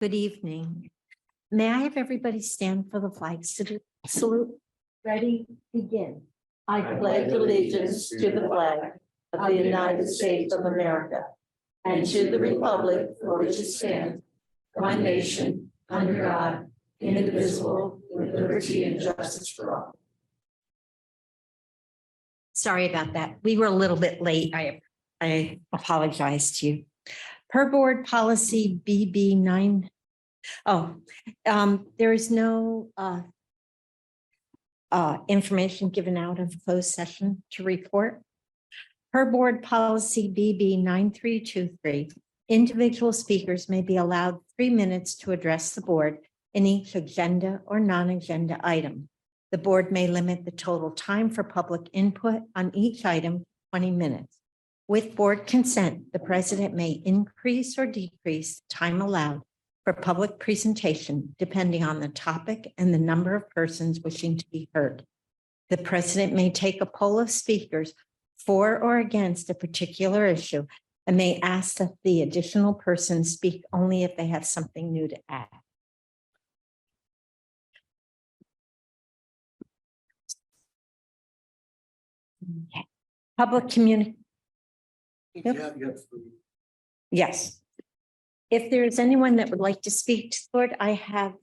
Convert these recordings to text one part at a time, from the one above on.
Good evening. May I have everybody stand for the flag salute? Ready, begin. I pledge allegiance to the flag of the United States of America and to the republic for which it stands, one nation, under God, indivisible, with liberty and justice for all. Sorry about that. We were a little bit late. I apologize to you. Per board policy BB9. There is no information given out of closed session to report. Per board policy BB 9323, individual speakers may be allowed 3 minutes to address the board in each agenda or non-agenda item. The board may limit the total time for public input on each item 20 minutes. With board consent, the president may increase or decrease time allowed for public presentation, depending on the topic and the number of persons wishing to be heard. The president may take a poll of speakers for or against a particular issue and may ask that the additional person speak only if they have something new to add. Okay. Public community. Yes. If there is anyone that would like to speak to the board, I have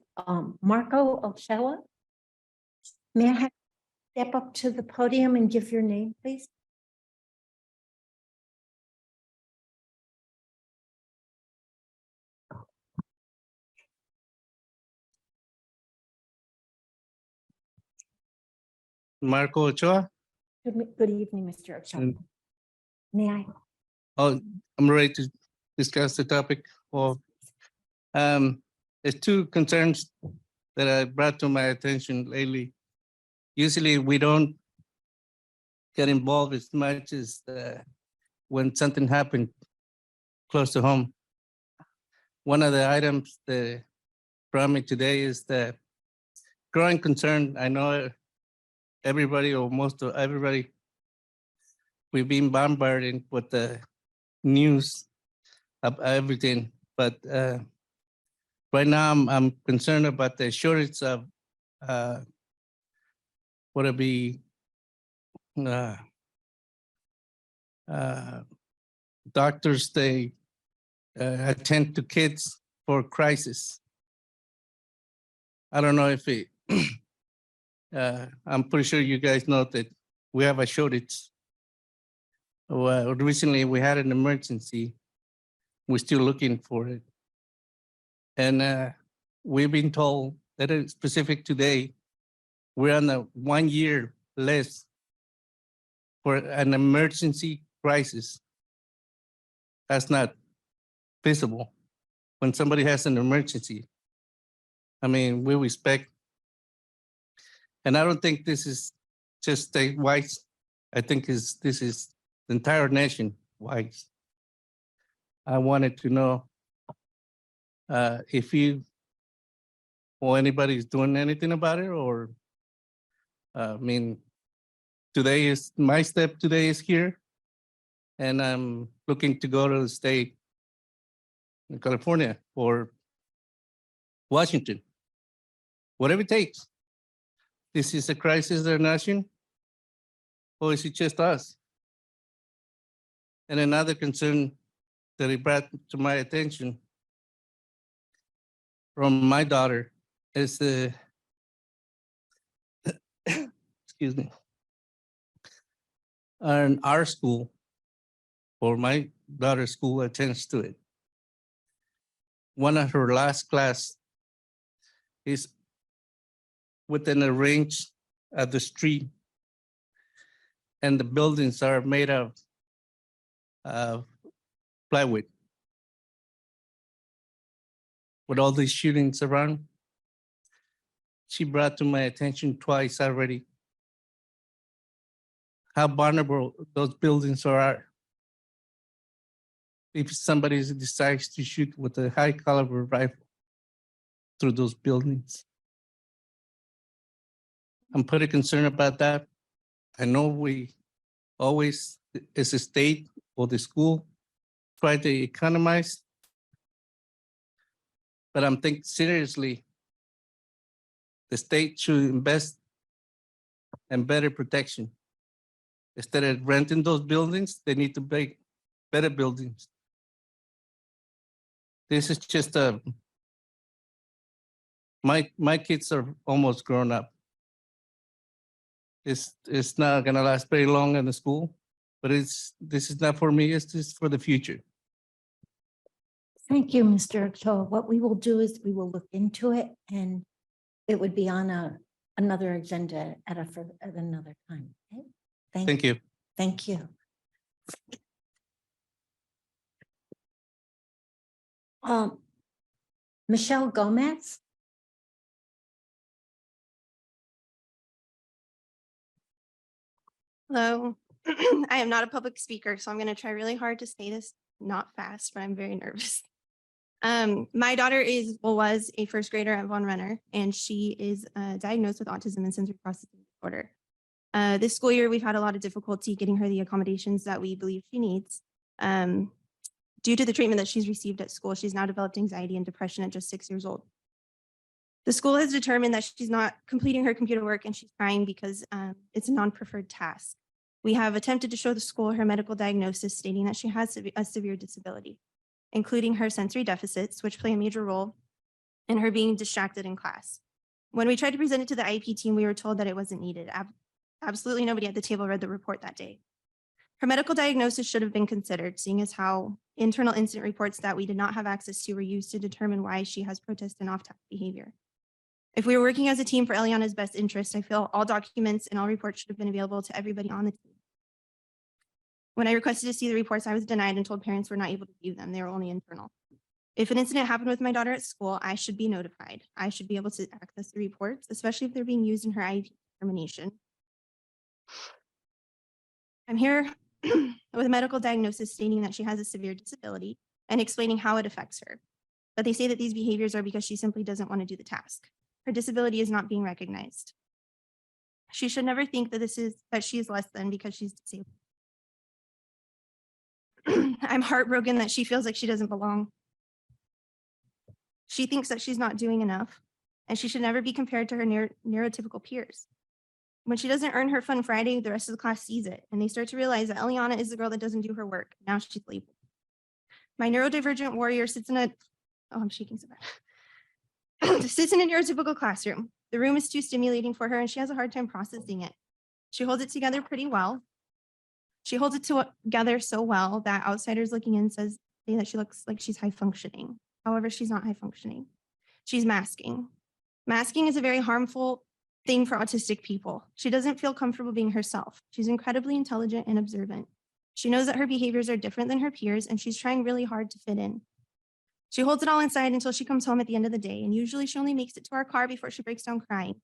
Marco Ochella. May I have you step up to the podium and give your name, please? Marco Ochoa. Good evening, Mr. Ochella. May I? Oh, I'm ready to discuss the topic. Well, there's two concerns that I brought to my attention lately. Usually we don't get involved as much as when something happened close to home. One of the items that brought me today is the growing concern. I know everybody or most of everybody, we've been bombarded with the news of everything, but right now I'm concerned about the shortage of what it be doctors. They attend to kids for crisis. I don't know if it I'm pretty sure you guys know that we have a shortage. Well, recently we had an emergency. We're still looking for it. And we've been told that it's specific today, we're on a 1 year less for an emergency crisis. That's not feasible. When somebody has an emergency, I mean, we respect. And I don't think this is just statewide. I think this is the entire nation wide. I wanted to know if you or anybody is doing anything about it, or I mean, today is my step. Today is here, and I'm looking to go to the state in California or Washington, whatever it takes. This is a crisis of the nation, or is it just us? And another concern that it brought to my attention from my daughter is the, excuse me, our school, or my daughter's school attends to it. One of her last class is within a range of the street, and the buildings are made of plywood. With all these shootings around, she brought to my attention twice already how vulnerable those buildings are if somebody decides to shoot with a high caliber rifle through those buildings. I'm pretty concerned about that. I know we always, as a state or the school, try to economize, But I'm thinking seriously, the state should invest in better protection. Instead of renting those buildings, they need to make better buildings. This is just my kids are almost grown up. It's not gonna last very long in the school, but this is not for me, it's just for the future. Thank you, Mr. Ochoa. What we will do is we will look into it and it would be on another agenda at another time. Okay? Thank you. Thank you. Michelle Gomez. Hello, I am not a public speaker, so I'm going to try really hard to say this not fast, but I'm very nervous. My daughter was a first grader at Von Renner, and she is diagnosed with autism and sensory processing disorder. This school year, we've had a lot of difficulty getting her the accommodations that we believe she needs. Due to the treatment that she's received at school, she's now developed anxiety and depression at just 6 years old. The school has determined that she's not completing her computer work and she's crying because it's a non-preferred task. We have attempted to show the school her medical diagnosis stating that she has a severe disability, including her sensory deficits, which play a major role in her being distracted in class. When we tried to present it to the IEP team, we were told that it wasn't needed. Absolutely nobody at the table read the report that day. Her medical diagnosis should have been considered, seeing as how internal incident reports that we did not have access to were used to determine why she has protest and off-task behavior. If we were working as a team for Eliana's best interest, I feel all documents and all reports should have been available to everybody on the team. When I requested to see the reports, I was denied and told parents were not able to view them. They were only internal. If an incident happened with my daughter at school, I should be notified. I should be able to access the reports, especially if they're being used in her IEP determination. I'm here with a medical diagnosis stating that she has a severe disability and explaining how it affects her. But they say that these behaviors are because she simply doesn't want to do the task. Her disability is not being recognized. She should never think that she is less than because she's disabled. I'm heartbroken that she feels like she doesn't belong. She thinks that she's not doing enough, and she should never be compared to her neurotypical peers. When she doesn't earn her Fun Friday, the rest of the class sees it, and they start to realize that Eliana is the girl that doesn't do her work. Now she's labeled. My neurodivergent warrior sits in I'm shaking so bad. Sits in a neurotypical classroom. The room is too stimulating for her, and she has a hard time processing it. She holds it together pretty well. She holds it together so well that outsiders looking in say that she looks like she's high functioning. However, she's not high functioning. She's masking. Masking is a very harmful thing for autistic people. She doesn't feel comfortable being herself. She's incredibly intelligent and observant. She knows that her behaviors are different than her peers, and she's trying really hard to fit in. She holds it all inside until she comes home at the end of the day, and usually she only makes it to our car before she breaks down crying.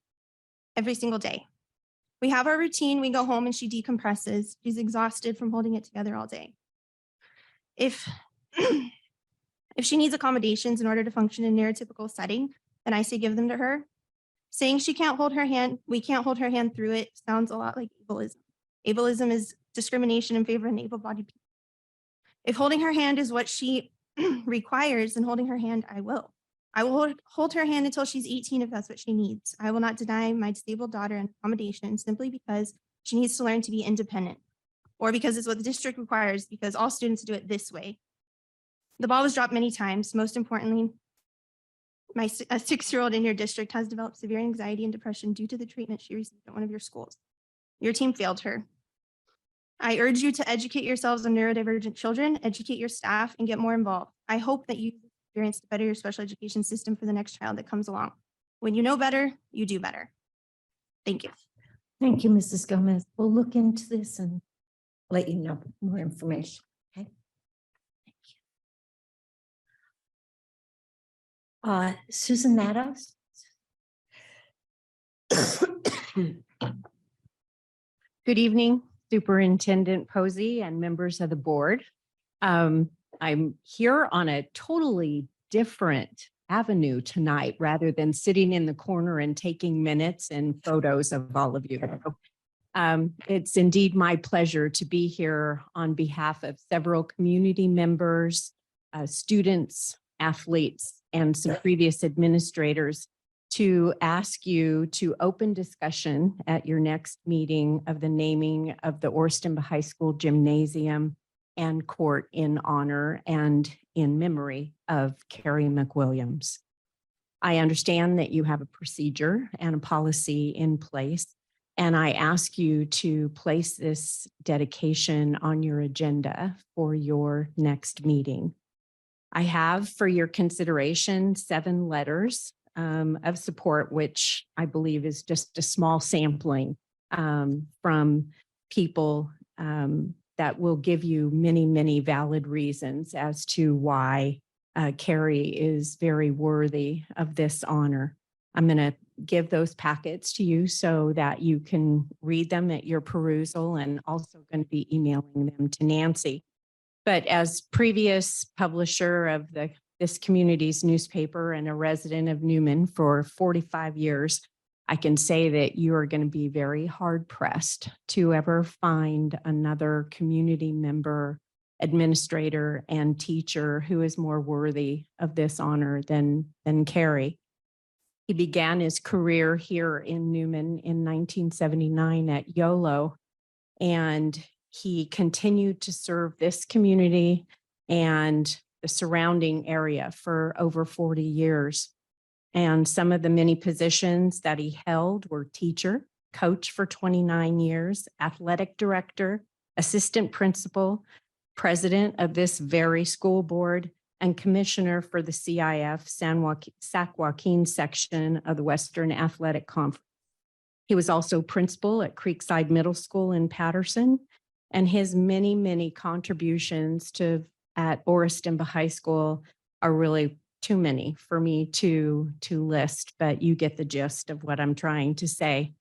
Every single day. We have our routine, we go home and she decompresses. She's exhausted from holding it together all day. If she needs accommodations in order to function in a neurotypical setting, then I say give them to her. Saying she can't hold her hand, we can't hold her hand through it sounds a lot like ableism. Ableism is discrimination in favor of able-bodied people. If holding her hand is what she requires, then holding her hand, I will. I will hold her hand until she's 18 if that's what she needs. I will not deny my disabled daughter an accommodation simply because she needs to learn to be independent or because it's what the district requires because all students do it this way. The ball was dropped many times. Most importantly, a 6-year-old in your district has developed severe anxiety and depression due to the treatment she received at one of your schools. Your team failed her. I urge you to educate yourselves on neurodivergent children, educate your staff, and get more involved. I hope that you use this experience to better your special education system for the next child that comes along. When you know better, you do better. Thank you. Thank you, Mrs. Gomez. We'll look into this and let you know more information. Okay. Thank you. Susan Matos. Good evening, Superintendent Posey and members of the board. I'm here on a totally different avenue tonight rather than sitting in the corner and taking minutes and photos of all of you. It's indeed my pleasure to be here on behalf of several community members, students, athletes, and some previous administrators to ask you to open discussion at your next meeting of the naming of the Orston High School Gymnasium and court in honor and in memory of Carrie McWilliams. I understand that you have a procedure and a policy in place, and I ask you to place this dedication on your agenda for your next meeting. I have for your consideration 7 letters of support, which I believe is just a small sampling from people that will give you many, many valid reasons as to why Carrie is very worthy of this honor. I'm going to give those packets to you so that you can read them at your perusal, and also going to be emailing them to Nancy. But as previous publisher of this community's newspaper and a resident of Newman for 45 years, I can say that you are going to be very hard pressed to ever find another community member, administrator, and teacher who is more worthy of this honor than Carrie. He began his career here in Newman in 1979 at YOLO, and he continued to serve this community and the surrounding area for over 40 years. And some of the many positions that he held were teacher, coach for 29 years, athletic director, assistant principal, president of this very school board, and commissioner for the CIF Sac Joaquin section of the Western Athletic Conference. He was also principal at Creekside Middle School in Patterson, and his many, many contributions at Oriston High School are really too many for me to list, but you get the gist of what I'm trying to say.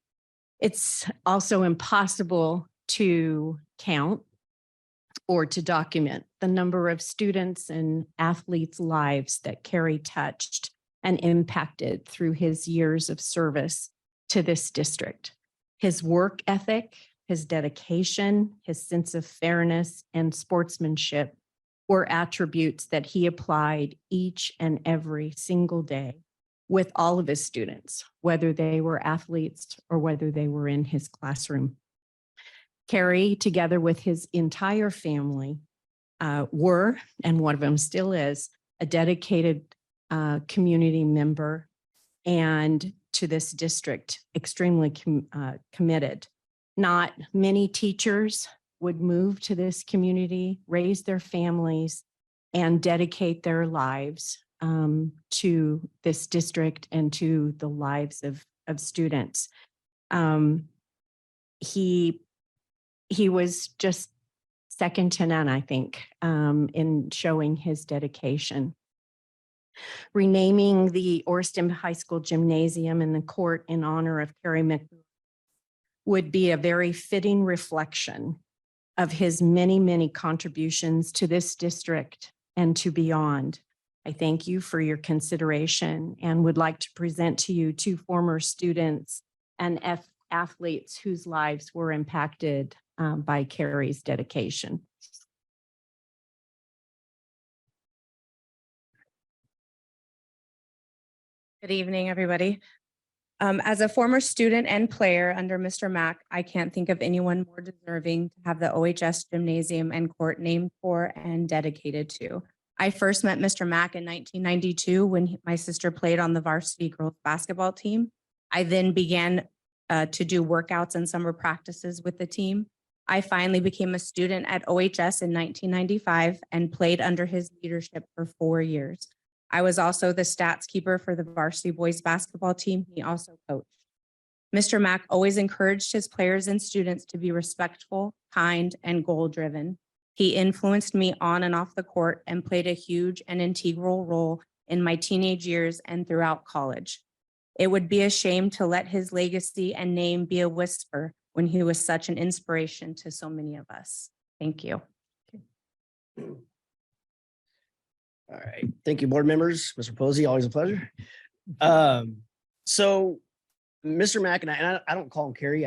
It's also impossible to count or to document the number of students and athletes' lives that Carrie touched and impacted through his years of service to this district. His work ethic, his dedication, his sense of fairness and sportsmanship were attributes that he applied each and every single day with all of his students, whether they were athletes or whether they were in his classroom. Carrie, together with his entire family, were, and one of them still is, a dedicated community member and to this district, extremely committed. Not many teachers would move to this community, raise their families, and dedicate their lives to this district and to the lives of students. He was just second to none, I think, in showing his dedication. Renaming the Oriston High School Gymnasium and the court in honor of Carrie McWilliams would be a very fitting reflection of his many, many contributions to this district and to beyond. I thank you for your consideration and would like to present to you 2 former students and athletes whose lives were impacted by Carrie's dedication. Good evening, everybody. As a former student and player under Mr. Mack, I can't think of anyone more deserving to have the OHS Gymnasium and court named for and dedicated to. I first met Mr. Mack in 1992 when my sister played on the varsity girls basketball team. I then began to do workouts and summer practices with the team. I finally became a student at OHS in 1995 and played under his leadership for 4 years. I was also the stats keeper for the varsity boys basketball team he also coached. Mr. Mack always encouraged his players and students to be respectful, kind, and goal-driven. He influenced me on and off the court and played a huge and integral role in my teenage years and throughout college. It would be a shame to let his legacy and name be a whisper when he was such an inspiration to so many of us. Thank you. All right. Thank you, board members. Mr. Posey, always a pleasure. So Mr. Mack and I don't call him Carrie.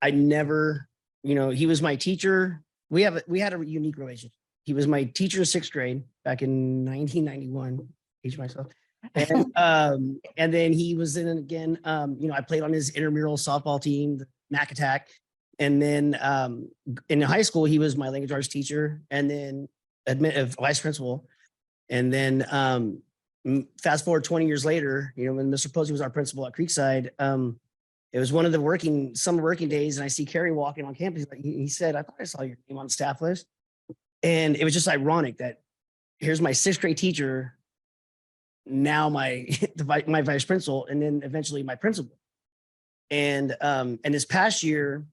I never, he was my teacher. We had a unique relationship. He was my teacher in 6th grade back in 1991, age myself. And then he was in it again. I played on his intramural softball team, the Mac Attack. And then in high school, he was my language arts teacher, and then vice principal. And then fast forward 20 years later, when Mr. Posey was our principal at Creekside, it was one of the summer working days, and I see Carrie walking on campus. He said, "I thought I saw your name on the staff list." And it was just ironic that here's my sixth grade teacher, now my vice principal, and then eventually my principal. And this past year,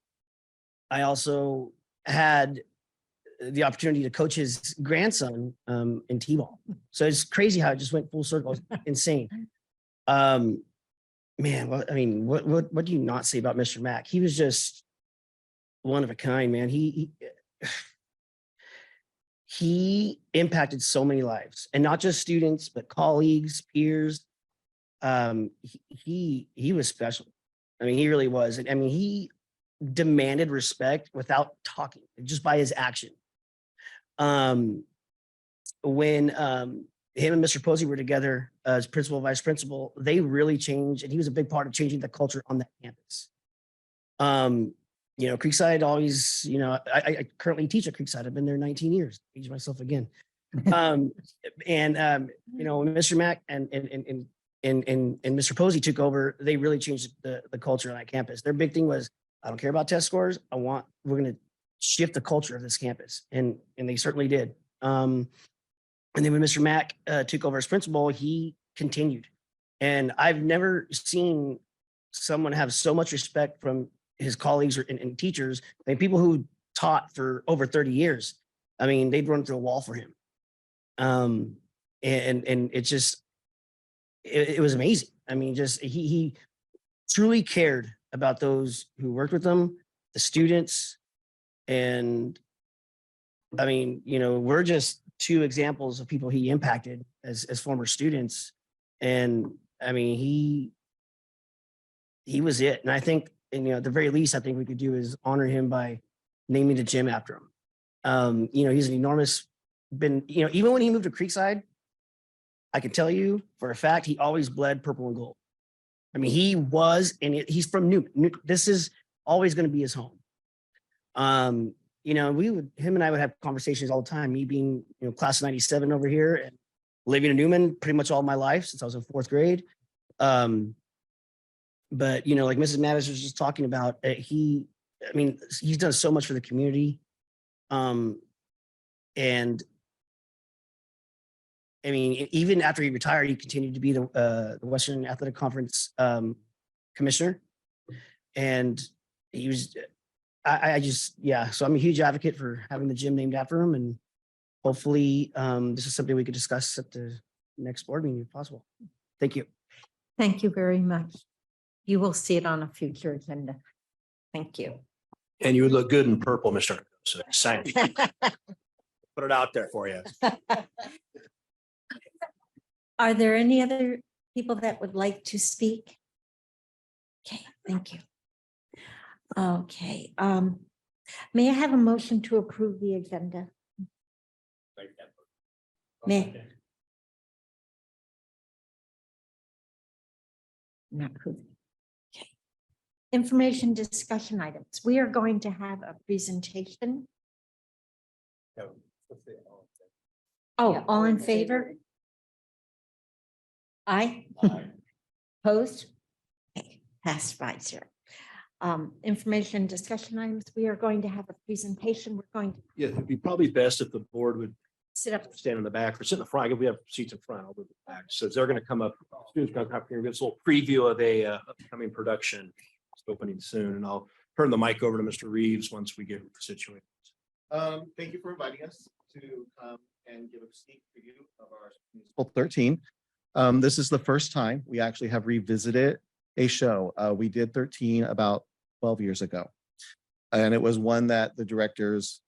I also had the opportunity to coach his grandson in T-ball. So it's crazy how it just went full circle. It's insane. Man, what do you not say about Mr. Mack? He was just one of a kind, man. He impacted so many lives, and not just students, but colleagues, peers. He was special. I mean, he really was. I mean, he demanded respect without talking, just by his action. When him and Mr. Posey were together as principal, vice principal, they really changed, and he was a big part of changing the culture on that campus. Creekside always, I currently teach at Creekside. I've been there 19 years. Age myself again. When Mr. Mack and Mr. Posey took over, they really changed the culture on that campus. Their big thing was, I don't care about test scores. We're going to shift the culture of this campus. And they certainly did. And then when Mr. Mack took over as principal, he continued. And I've never seen someone have so much respect from his colleagues and teachers. I mean, people who taught for over 30 years. I mean, they'd run through a wall for him. And it was amazing. I mean, he truly cared about those who worked with him, the students. And I mean, we're just two examples of people he impacted as former students. And I mean, he was it. And I think, at the very least, I think we could do is honor him by naming the gym after him. He's an enormous, even when he moved to Creekside, I can tell you for a fact, he always bled purple and gold. I mean, he was, and he's from Newman. This is always going to be his home. Him and I would have conversations all the time, me being, class of 97 over here and living in Newman pretty much all my life since I was in fourth grade. But, like Mrs. Mattis was just talking about, he's done so much for the community. And I mean, even after he retired, he continued to be the Western Athletic Conference commissioner. And he was, so I'm a huge advocate for having the gym named after him. And hopefully this is something we could discuss at the next board meeting if possible. Thank you. Thank you very much. You will see it on a future agenda. Thank you. And you would look good in purple, Mr. So excited. Put it out there for you. Are there any other people that would like to speak? Okay, thank you. Okay, may I have a motion to approve the agenda? May. Not approved. Okay. Information discussion items. We are going to have a presentation. Oh, all in favor? Aye. Opposed? Okay, passed 5-0. Information discussion items. We are going to have a presentation. We're going to Yeah, it'd be probably best if the board would sit up. stand in the back or sit in the front. We have seats in front, I'll move the back. So they're going to come up, students going to come up here and give us a little preview of a upcoming production. It's opening soon, and I'll turn the mic over to Mr. Reeves once we get situated. Thank you for inviting us to come and give a sneak preview of our Municipal 13. This is the first time we actually have revisited a show. We did 13 about 12 years ago. And it was one that the directors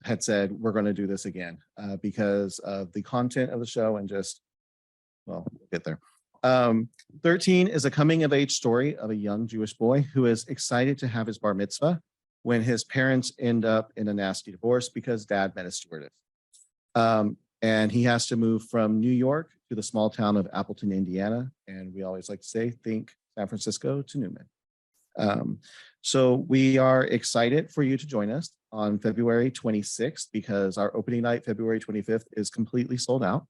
had said, we're going to do this again because of the content of the show and just, well, we'll get there. 13 is a coming of age story of a young Jewish boy who is excited to have his bar mitzvah when his parents end up in a nasty divorce because dad met a stewardess. And he has to move from New York to the small town of Appleton, Indiana. And we always like to say, think San Francisco to Newman. So we are excited for you to join us on February 26th because our opening night, February 25th, is completely sold out.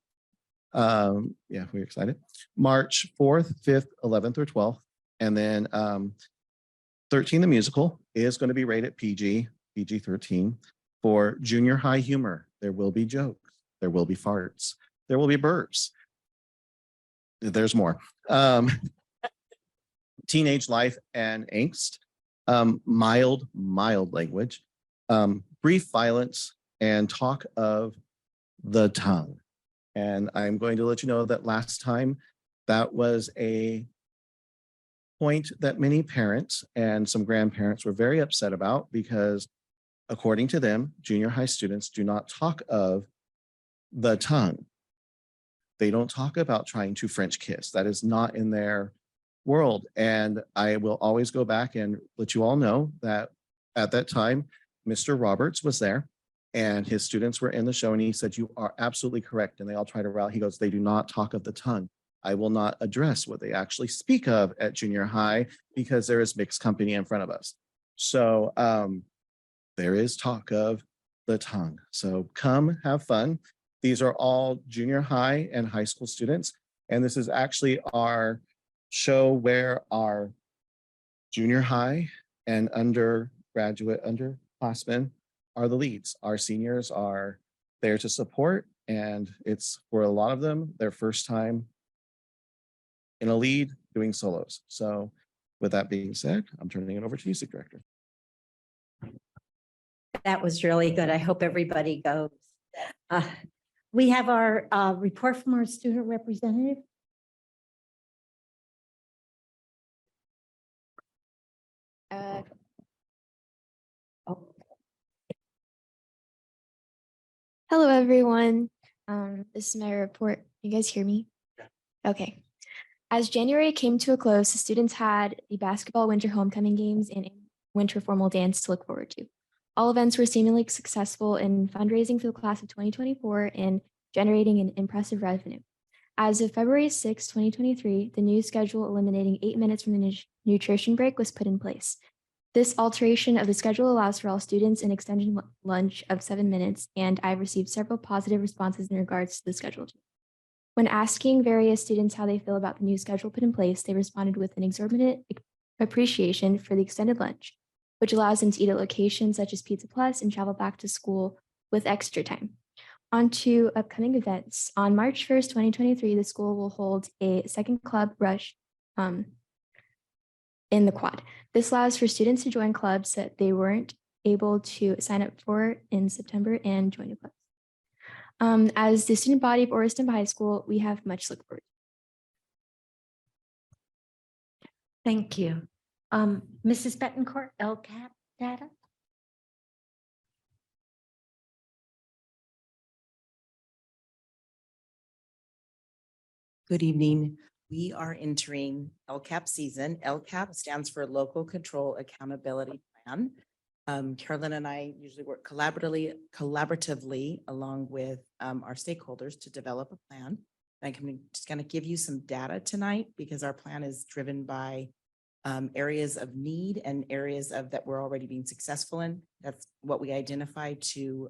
Yeah, we're excited. March 4th, 5th, 11th, or 12th. And then 13 the musical is going to be rated PG-13 for junior high humor. There will be jokes. There will be farts. There will be burps. There's more. Teenage life and angst, mild language, brief violence, and talk of the tongue. And I'm going to let you know that last time that was a point that many parents and some grandparents were very upset about because according to them, junior high students do not talk of the tongue. They don't talk about trying to French kiss. That is not in their world. And I will always go back and let you all know that at that time, Mr. Roberts was there and his students were in the show and he said, you are absolutely correct. And they all try to rally. He goes, they do not talk of the tongue. I will not address what they actually speak of at junior high because there is mixed company in front of us. So there is talk of the tongue. So come have fun. These are all junior high and high school students. And this is actually our show where our junior high and underclassmen are the leads. Our seniors are there to support. And it's for a lot of them, their first time in a lead doing solos. So with that being said, I'm turning it over to Music Director. That was really good. I hope everybody goes. We have our report from our student representative. Hello, everyone. This is my report. You guys hear me? Okay. As January came to a close, the students had the basketball winter homecoming games and winter formal dance to look forward to. All events were seemingly successful in fundraising for the class of 2024 and generating an impressive revenue. As of February 6, 2023, the new schedule eliminating 8 minutes from the nutrition break was put in place. This alteration of the schedule allows for all students an extended lunch of 7 minutes, and I've received several positive responses in regards to the schedule. When asking various students how they feel about the new schedule put in place, they responded with an exorbitant appreciation for the extended lunch, which allows them to eat at locations such as Pizza Plus and travel back to school with extra time. On to upcoming events. On March 1st, 2023, the school will hold a second club rush in the quad. This allows for students to join clubs that they weren't able to sign up for in September and join a club. As the student body of Orriston High School, we have much to look forward to. Thank you. Mrs. Betancourt, LCAP data. Good evening. We are entering LCAP season. LCAP stands for Local Control Accountability Plan. Carolyn and I usually work collaboratively along with our stakeholders to develop a plan. I'm just going to give you some data tonight because our plan is driven by areas of need and areas of that we're already being successful in. That's what we identify to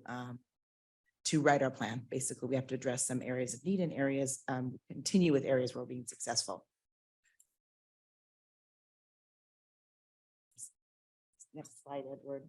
write our plan. Basically, we have to address some areas of need and areas, continue with areas where we're being successful. Next slide, Edward.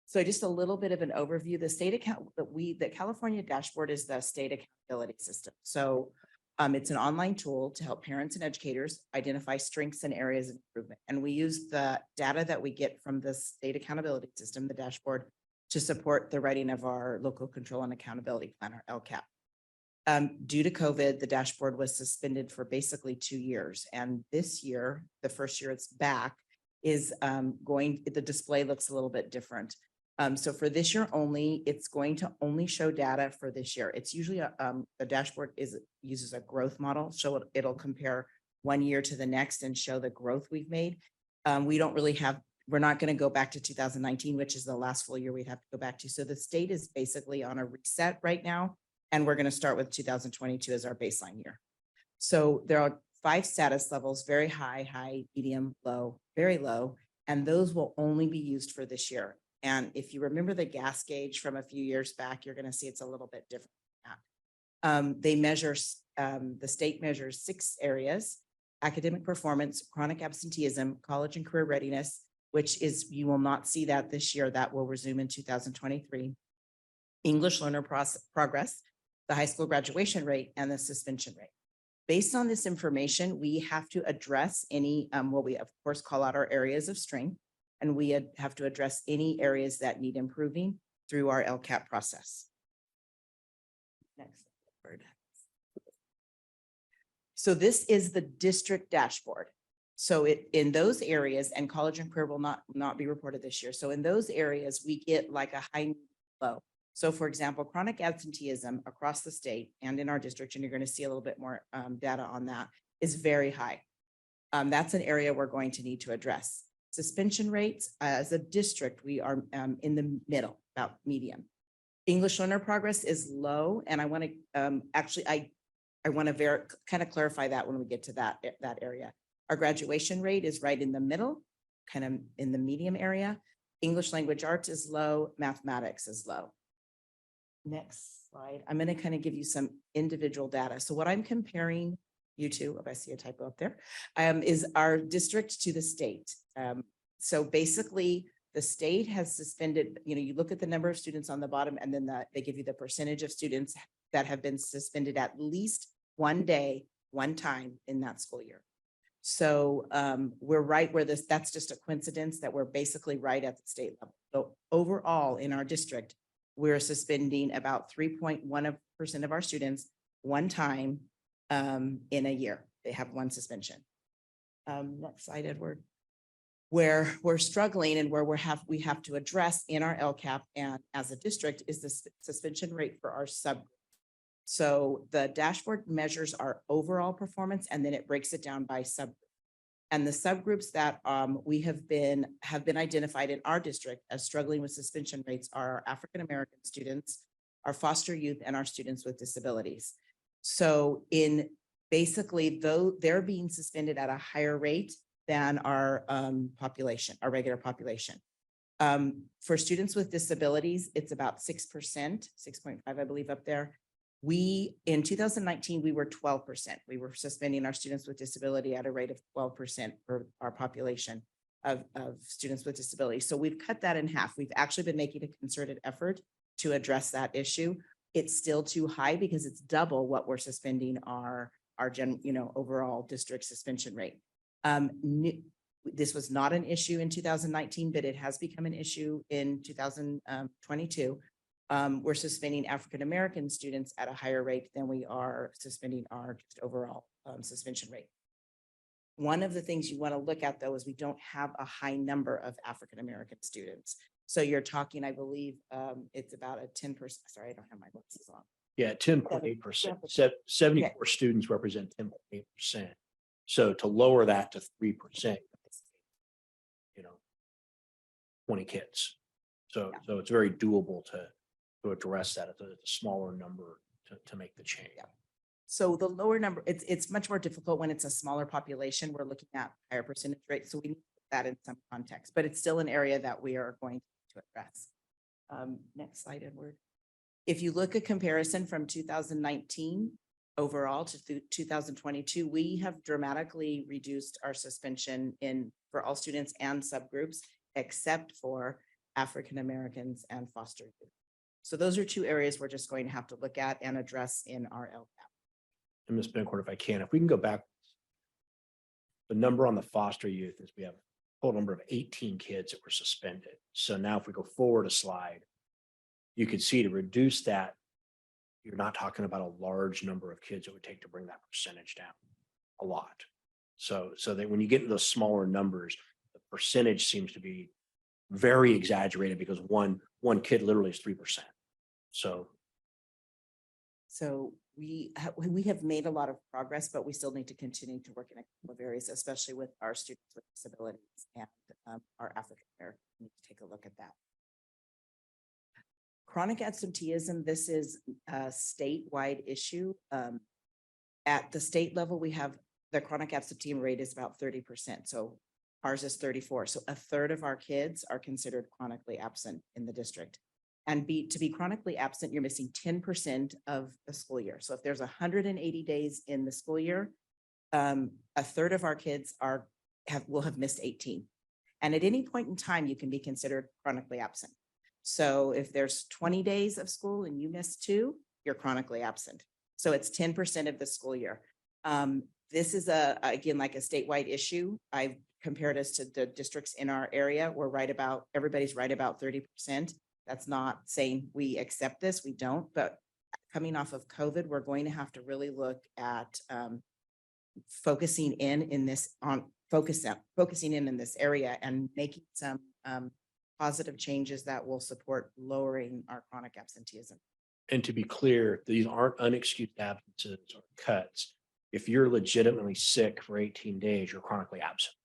So just a little bit of an overview. The state account that California dashboard is the state accountability system. So it's an online tool to help parents and educators identify strengths and areas of improvement. And we use the data that we get from the state accountability system, the dashboard, to support the writing of our local control and accountability plan, our LCAP. Due to COVID, the dashboard was suspended for basically 2 years. And this year, the first year it's back, is the display looks a little bit different. So for this year only, it's going to only show data for this year. It's usually the dashboard uses a growth model, so it'll compare 1 year to the next and show the growth we've made. We don't really have we're not going to go back to 2019, which is the last full year we'd have to go back to. So the state is basically on a reset right now. And we're going to start with 2022 as our baseline year. So there are 5 status levels, very high, high, medium, low, very low, and those will only be used for this year. And if you remember the gas gauge from a few years back, you're going to see it's a little bit different. They measure, the state measures 6 areas: academic performance, chronic absenteeism, college and career readiness, which is, you will not see that this year. That will resume in 2023. English learner progress, the high school graduation rate, and the suspension rate. Based on this information, we have to address any, what we of course call out our areas of strength, and we have to address any areas that need improving through our LCAP process. Next word. So this is the district dashboard. So in those areas, and college and career will not be reported this year. So in those areas, we get like a high, low. So for example, chronic absenteeism across the state and in our district, and you're going to see a little bit more data on that, is very high. That's an area we're going to need to address. Suspension rates, as a district, we are in the middle, about medium. English learner progress is low, and I want to I want to kind of clarify that when we get to that area. Our graduation rate is right in the middle, kind of in the medium area. English language arts is low, mathematics is low. Next slide. I'm going to kind of give you some individual data. So what I'm comparing you to, if I see a typo up there, is our district to the state. So basically, the state has suspended, you look at the number of students on the bottom, and then they give you the percentage of students that have been suspended at least one day, one time in that school year. So we're right where that's just a coincidence that we're basically right at the state level. So overall in our district, we're suspending about 3.1% of our students one time in a year. They have one suspension. Next slide, Edward. Where we're struggling and where we have to address in our LCAP and as a district is the suspension rate for our subgroup. So the dashboard measures our overall performance, and then it breaks it down by subgroup. And the subgroups that we have been identified in our district as struggling with suspension rates are our African-American students, our foster youth, and our students with disabilities. So in basically, though they're being suspended at a higher rate than our population, our regular population. For students with disabilities, it's about 6%, 6.5, I believe, up there. In 2019, we were 12%. We were suspending our students with disability at a rate of 12% for our population of students with disabilities. So we've cut that in half. We've actually been making a concerted effort to address that issue. It's still too high because it's double what we're suspending our overall district suspension rate. This was not an issue in 2019, but it has become an issue in 2022. We're suspending African-American students at a higher rate than we are suspending our just overall suspension rate. One of the things you want to look at, though, is we don't have a high number of African-American students. So you're talking, I believe, it's about a 10%. Sorry, I don't have my glasses on. Yeah, 10.8%. 74 students represent 10.8%. So to lower that to 3%, 20 kids. So it's very doable to address that at a smaller number to make the change. Yeah. So the lower number, it's much more difficult when it's a smaller population. We're looking at higher percentage rates. So we need to put that in some context, but it's still an area that we are going to address. Next slide, Edward. If you look at comparison from 2019 overall to 2022, we have dramatically reduced our suspension for all students and subgroups, except for African Americans and foster youth. So those are 2 areas we're just going to have to look at and address in our LCAP. And Ms. Bencourt, if I can, if we can go back, the number on the foster youth is we have a total number of 18 kids that were suspended. So now if we go forward a slide, you can see to reduce that, you're not talking about a large number of kids it would take to bring that percentage down a lot. So that when you get into those smaller numbers, the percentage seems to be very exaggerated because one kid literally is 3%. So we have made a lot of progress, but we still need to continue to work in a couple of areas, especially with our students with disabilities and our African American. We need to take a look at that. Chronic absenteeism, this is a statewide issue. At the state level, we have the chronic absenteeism rate is about 30%. So ours is 34. So a third of our kids are considered chronically absent in the district. And to be chronically absent, you're missing 10% of the school year. So if there's 180 days in the school year, a third of our kids will have missed 18. And at any point in time, you can be considered chronically absent. So if there's 20 days of school and you miss 2, you're chronically absent. So it's 10% of the school year. This is again, like a statewide issue. I've compared us to the districts in our area. Everybody's right about 30%. That's not saying we accept this, we don't, but coming off of COVID, we're going to have to really look at focusing in this area and making some positive changes that will support lowering our chronic absenteeism. And to be clear, these aren't unexcused absences or cuts. If you're legitimately sick for 18 days, you're chronically absent.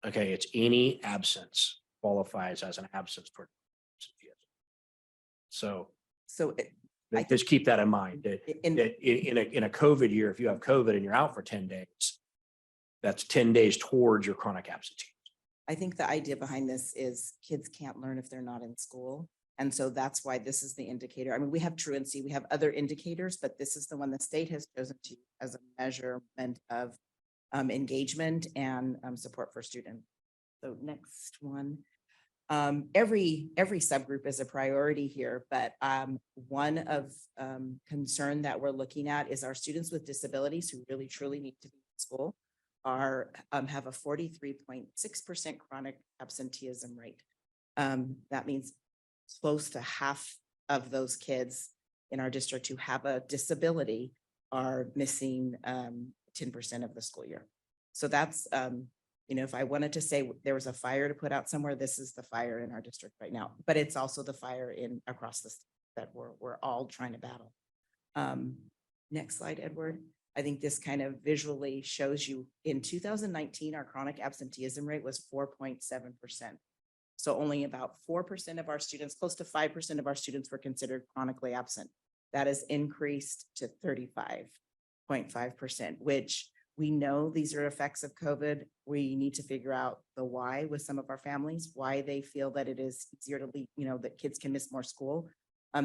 Okay, it's any absence qualifies as an absence for absenteeism. So just keep that in mind that in a COVID year, if you have COVID and you're out for 10 days, that's 10 days towards your chronic absenteeism. I think the idea behind this is kids can't learn if they're not in school. And so that's why this is the indicator. I mean, we have truancy, we have other indicators, but this is the one the state has chosen to use as a measurement of engagement and support for students. So next one. Every subgroup is a priority here, but one of concern that we're looking at is our students with disabilities who really truly need to be in school have a 43.6% chronic absenteeism rate. That means close to half of those kids in our district who have a disability are missing 10% of the school year. So that's, if I wanted to say there was a fire to put out somewhere, this is the fire in our district right now, but it's also the fire across the state that we're all trying to battle. Next slide, Edward. I think this kind of visually shows you in 2019, our chronic absenteeism rate was 4.7%. So only about 4% of our students, close to 5% of our students were considered chronically absent. That has increased to 35.5%, which we know these are effects of COVID. We need to figure out the why with some of our families, why they feel that it is easier to leave, that kids can miss more school.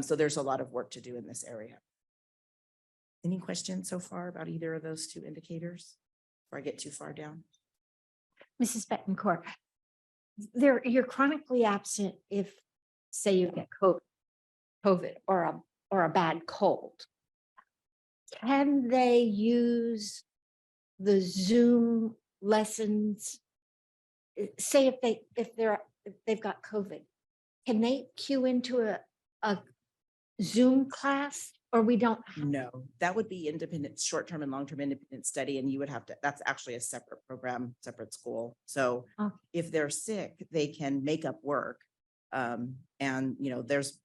So there's a lot of work to do in this area. Any questions so far about either of those two indicators before I get too far down? Mrs. Bettencourt, you're chronically absent if, say, you get COVID or a bad cold. Can they use the Zoom lessons? Say if they've got COVID, can they queue into a Zoom class? Or we don't? No, that would be independent, short-term and long-term independent study. And you would have to, that's actually a separate program, separate school. So if they're sick, they can make up work. And there's,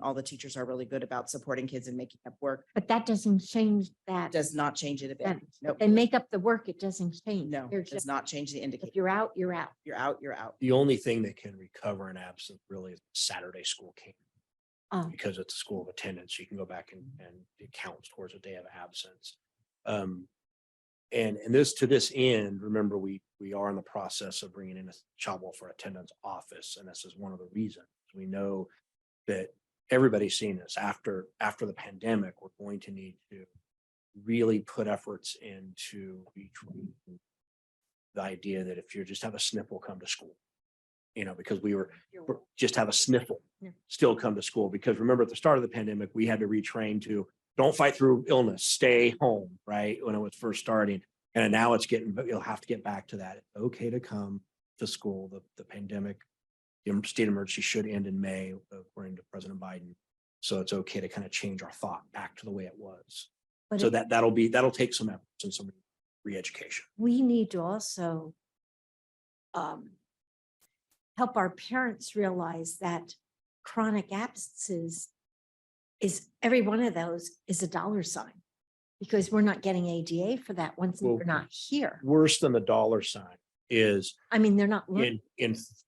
all the teachers are really good about supporting kids and making up work. But that doesn't change that. Does not change it a bit. Nope. They make up the work, it doesn't change. No, it does not change the indicator. If you're out, you're out. You're out, you're out. The only thing that can recover an absence really is Saturday school camp. Because it's a school of attendance, you can go back and it counts towards a day of absence. And this to this end, remember, we are in the process of bringing in a child welfare attendance office. And this is one of the reasons we know that everybody's seen this after the pandemic. We're going to need to really put efforts into the idea that if you just have a sniffle, come to school. Because we were just have a sniffle, still come to school. Because remember, at the start of the pandemic, we had to retrain to don't fight through illness, stay home, right? When it was first starting. And now you'll have to get back to that. It's okay to come to school. The pandemic, the state emergency should end in May, according to President Biden. So it's okay to kind of change our thought back to the way it was. But so that'll take some efforts and some re-education. We need to also help our parents realize that chronic absences is every one of those is a dollar sign. Because we're not getting ADA for that once Well, they're not here. Worse than the dollar sign is I mean, they're not learning.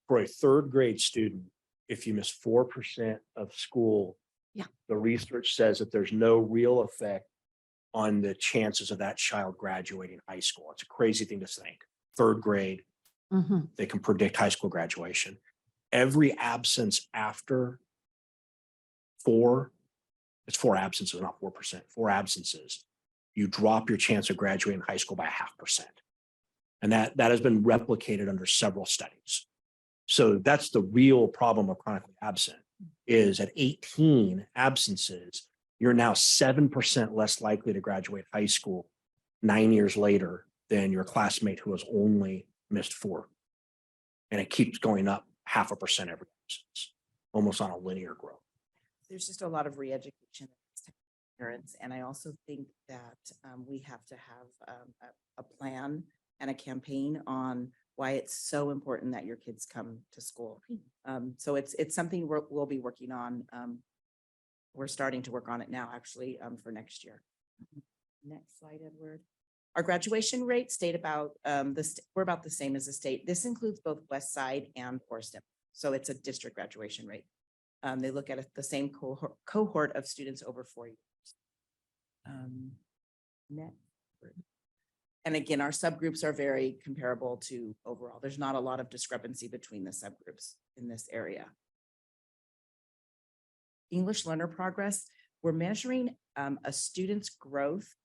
for a third grade student, if you miss 4% of school. Yeah. The research says that there's no real effect on the chances of that child graduating high school. It's a crazy thing to think. Third grade, Mhm. they can predict high school graduation. Every absence after it's 4 absences, not 4%, 4 absences, you drop your chance of graduating high school by 0.5%. And that has been replicated under several studies. So that's the real problem of chronically absent is at 18 absences, you're now 7% less likely to graduate high school 9 years later than your classmate who has only missed 4. And it keeps going up 0.5% every absence, almost on a linear growth. There's just a lot of re-education that needs to happen for parents. And I also think that we have to have a plan and a campaign on why it's so important that your kids come to school. So it's something we'll be working on. We're starting to work on it now, actually, for next year. Next slide, Edward. Our graduation rate stayed about we're about the same as the state. This includes both West Side and Horston. So it's a district graduation rate. They look at the same cohort of students over 4 years. Next. And again, our subgroups are very comparable to overall. There's not a lot of discrepancy between the subgroups in this area. English learner progress, we're measuring a student's growth.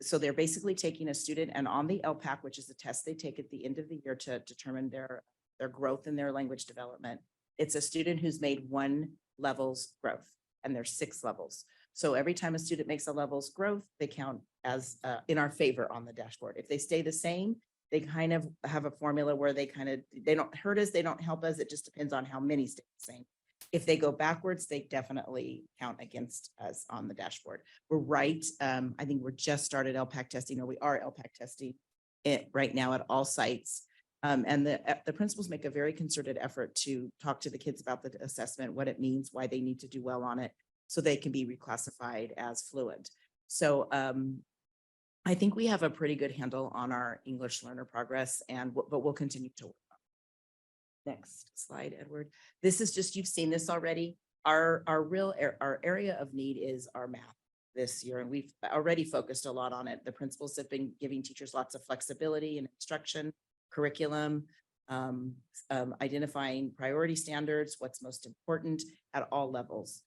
So they're basically taking a student and on the LPAC, which is the test they take at the end of the year to determine their growth in their language development. It's a student who's made 1 level's growth and there's 6 levels. So every time a student makes a level's growth, they count as in our favor on the dashboard. If they stay the same, they kind of have a formula where they don't hurt us, they don't help us. It just depends on how many stay the same. If they go backwards, they definitely count against us on the dashboard. We're right. I think we're just started LPAC testing, or we are LPAC testing it right now at all sites. And the principals make a very concerted effort to talk to the kids about the assessment, what it means, why they need to do well on it, so they can be reclassified as fluent. So I think we have a pretty good handle on our English learner progress, but we'll continue to work on it. Next slide, Edward. This is just, you've seen this already. Our area of need is our math this year, and we've already focused a lot on it. The principals have been giving teachers lots of flexibility in instruction, curriculum, identifying priority standards, what's most important at all levels.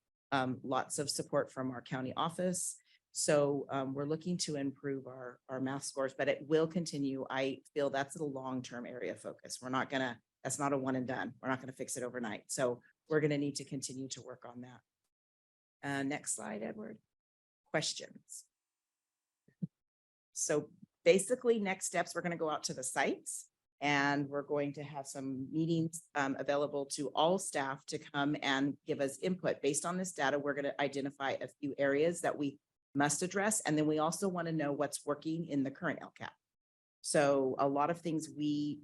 Lots of support from our county office. So we're looking to improve our math scores, but it will continue. I feel that's a long-term area of focus. That's not a one and done. We're not going to fix it overnight. So we're going to need to continue to work on that. Next slide, Edward. Questions. So basically next steps, we're going to go out to the sites and we're going to have some meetings available to all staff to come and give us input. Based on this data, we're going to identify a few areas that we must address. And then we also want to know what's working in the current LCAP. So a lot of things we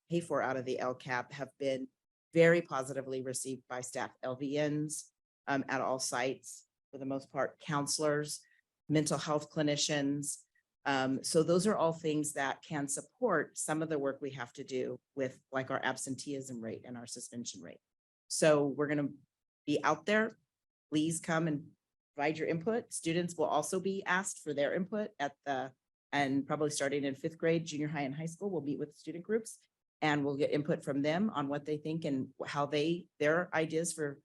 pay for out of the LCAP have been very positively received by staff, LVNs at all sites, for the most part, counselors, mental health clinicians. So those are all things that can support some of the work we have to do with like our absenteeism rate and our suspension rate. So we're going to be out there. Please come and provide your input. Students will also be asked for their input and probably starting in 5th grade, junior high and high school, we'll meet with student groups and we'll get input from them on what they think and how their ideas for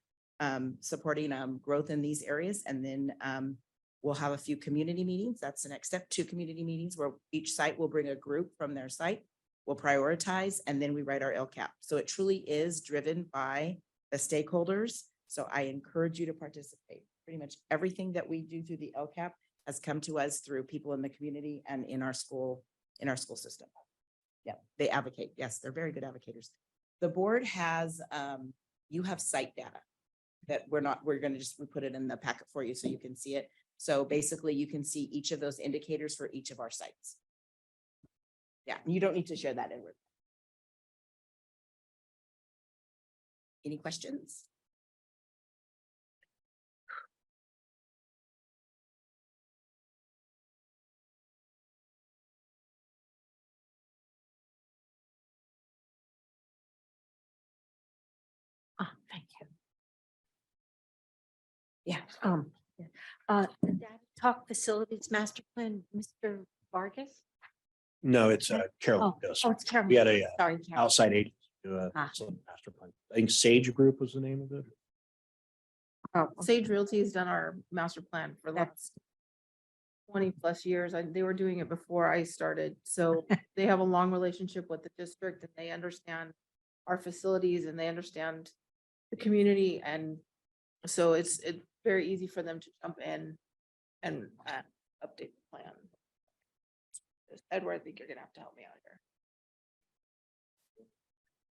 supporting growth in these areas. And then we'll have a few community meetings. That's the next step, 2 community meetings where each site will bring a group from their site. We'll prioritize and then we write our LCAP. So it truly is driven by the stakeholders. So I encourage you to participate. Pretty much everything that we do through the LCAP has come to us through people in the community and in our school system. Yeah, they advocate. Yes, they're very good advocates. The board has, you have site data that we're going to just put it in the packet for you so you can see it. So basically you can see each of those indicators for each of our sites. Yeah, you don't need to share that, Edward. Any questions? Yeah. The Data Talk Facilities Master Plan, Mr. Vargas? No, it's Carol. Oh, it's Carol. We had a Sorry, Carol. outside agency do a Ah. facility master plan. I think Sage Group was the name of it. Oh, Sage Realty has done our master plan for the That's- last 20+ years. They were doing it before I started. So they have a long relationship with the district and they understand our facilities and they understand the community. And so it's very easy for them to jump in and update the plan. Edward, I think you're gonna have to help me out here.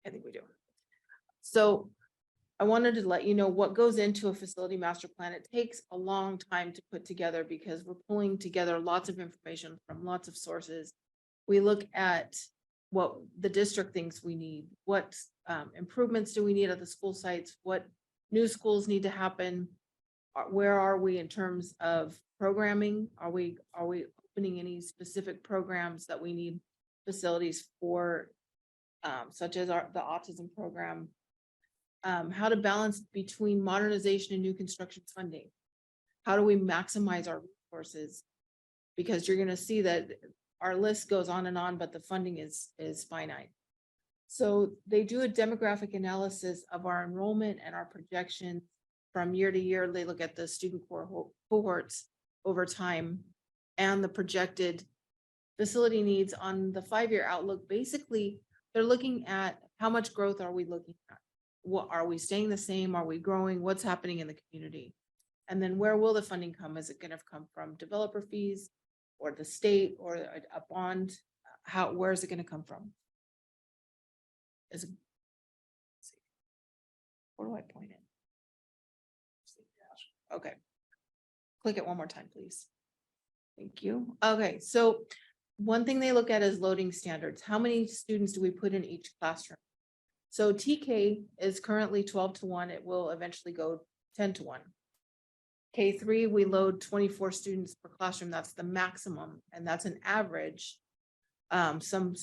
I think we do. So I wanted to let you know what goes into a facility master plan. It takes a long time to put together because we're pulling together lots of information from lots of sources. We look at what the district thinks we need, what improvements do we need at the school sites, what new schools need to happen, where are we in terms of programming? Are we opening any specific programs that we need facilities for, such as the autism program? How to balance between modernization and new construction funding. How do we maximize our resources? Because you're gonna see that our list goes on and on, but the funding is finite. So they do a demographic analysis of our enrollment and our projection from year to year. They look at the student cohorts over time and the projected facility needs on the 5-year outlook. Basically, they're looking at how much growth are we looking at? What are we staying the same? Are we growing? What's happening in the community? And then where will the funding come? Is it going to come from developer fees or the state or a bond? Where is it going to come from? Where do I point it? Okay. Click it one more time, please. Thank you. Okay, so one thing they look at is loading standards. How many students do we put in each classroom? So TK is currently 12-1. It will eventually go 10-1. K3, we load 24 students per classroom. That's the maximum, and that's an average. Some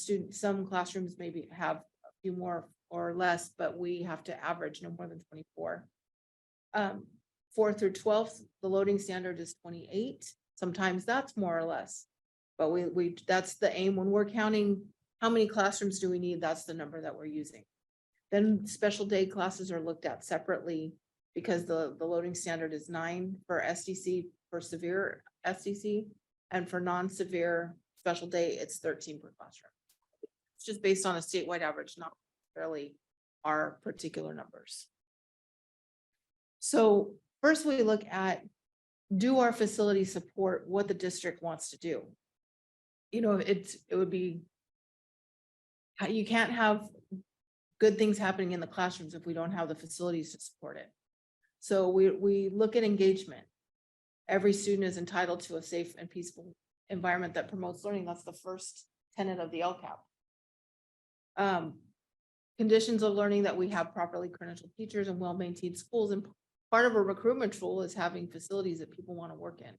classrooms maybe have a few more or less, but we have to average no more than 24. 4th through 12th, the loading standard is 28. Sometimes that's more or less, but we that's the aim when we're counting how many classrooms do we need. That's the number that we're using. Then special day classes are looked at separately because the loading standard is 9 for SDC, for severe SDC, and for non-severe special day, it's 13 per classroom. It's just based on a statewide average, not really our particular numbers. So first we look at, do our facilities support what the district wants to do? You know, it would be, you can't have good things happening in the classrooms if we don't have the facilities to support it. So we look at engagement. Every student is entitled to a safe and peaceful environment that promotes learning. That's the first tenet of the LCAP. Conditions of learning, that we have properly credentialed teachers and well-maintained schools. And part of a recruitment tool is having facilities that people want to work in.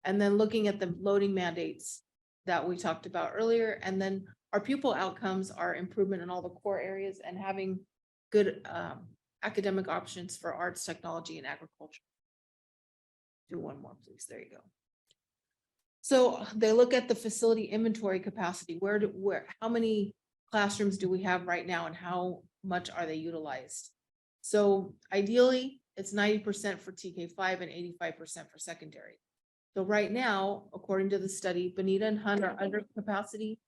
And then looking at the loading mandates that we talked about earlier. And then our pupil outcomes are improvement in all the core areas and having good academic options for arts, technology, and agriculture. Do one more, please. There you go. So they look at the facility inventory capacity. How many classrooms do we have right now and how much are they utilized? So ideally, it's 90% for TK5 and 85% for secondary. So right now, according to the study, Bonita and Hunt are under capacity.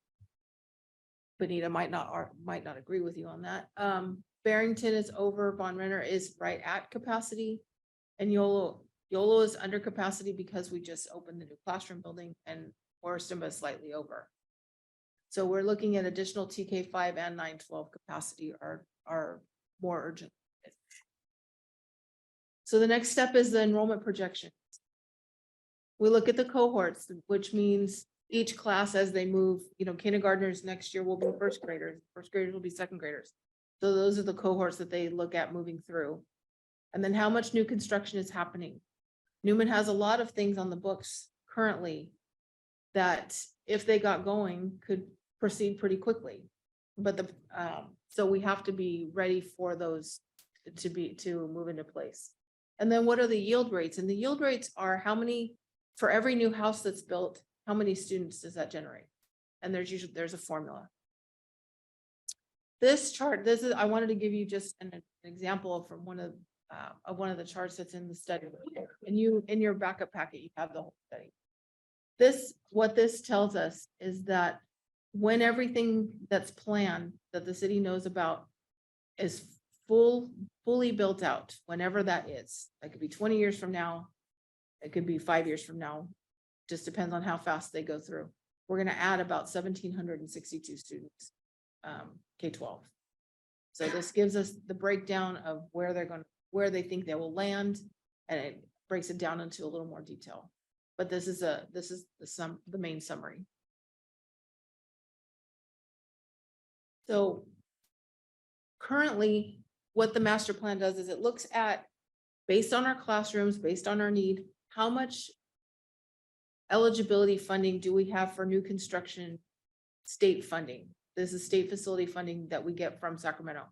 Bonita might not agree with you on that. Barrington is over, Von Renner is right at capacity, and YOLO is under capacity because we just opened the new classroom building, and Orriston is slightly over. So we're looking at additional TK5 and 9-12 capacity are more urgent. So the next step is the enrollment projection. We look at the cohorts, which means each class as they move, you know, kindergartners next year will be first graders will be second graders. So those are the cohorts that they look at moving through. And then how much new construction is happening. Newman has a lot of things on the books currently that if they got going could proceed pretty quickly. But so we have to be ready for those to move into place. And then what are the yield rates? And the yield rates are how many, for every new house that's built, how many students does that generate? And there's a formula. This chart, I wanted to give you just an example from one of the charts that's in the study. And in your backup packet, you have the whole study. What this tells us is that when everything that's planned that the city knows about is fully built out, whenever that is, that could be 20 years from now, it could be 5 years from now, just depends on how fast they go through. We're gonna add about 1,762 students, K-12. So this gives us the breakdown of where they think they will land, and it breaks it down into a little more detail. But this is the main summary. So currently, what the master plan does is it looks at, based on our classrooms, based on our need, how much eligibility funding do we have for new construction state funding? This is state facility funding that we get from Sacramento.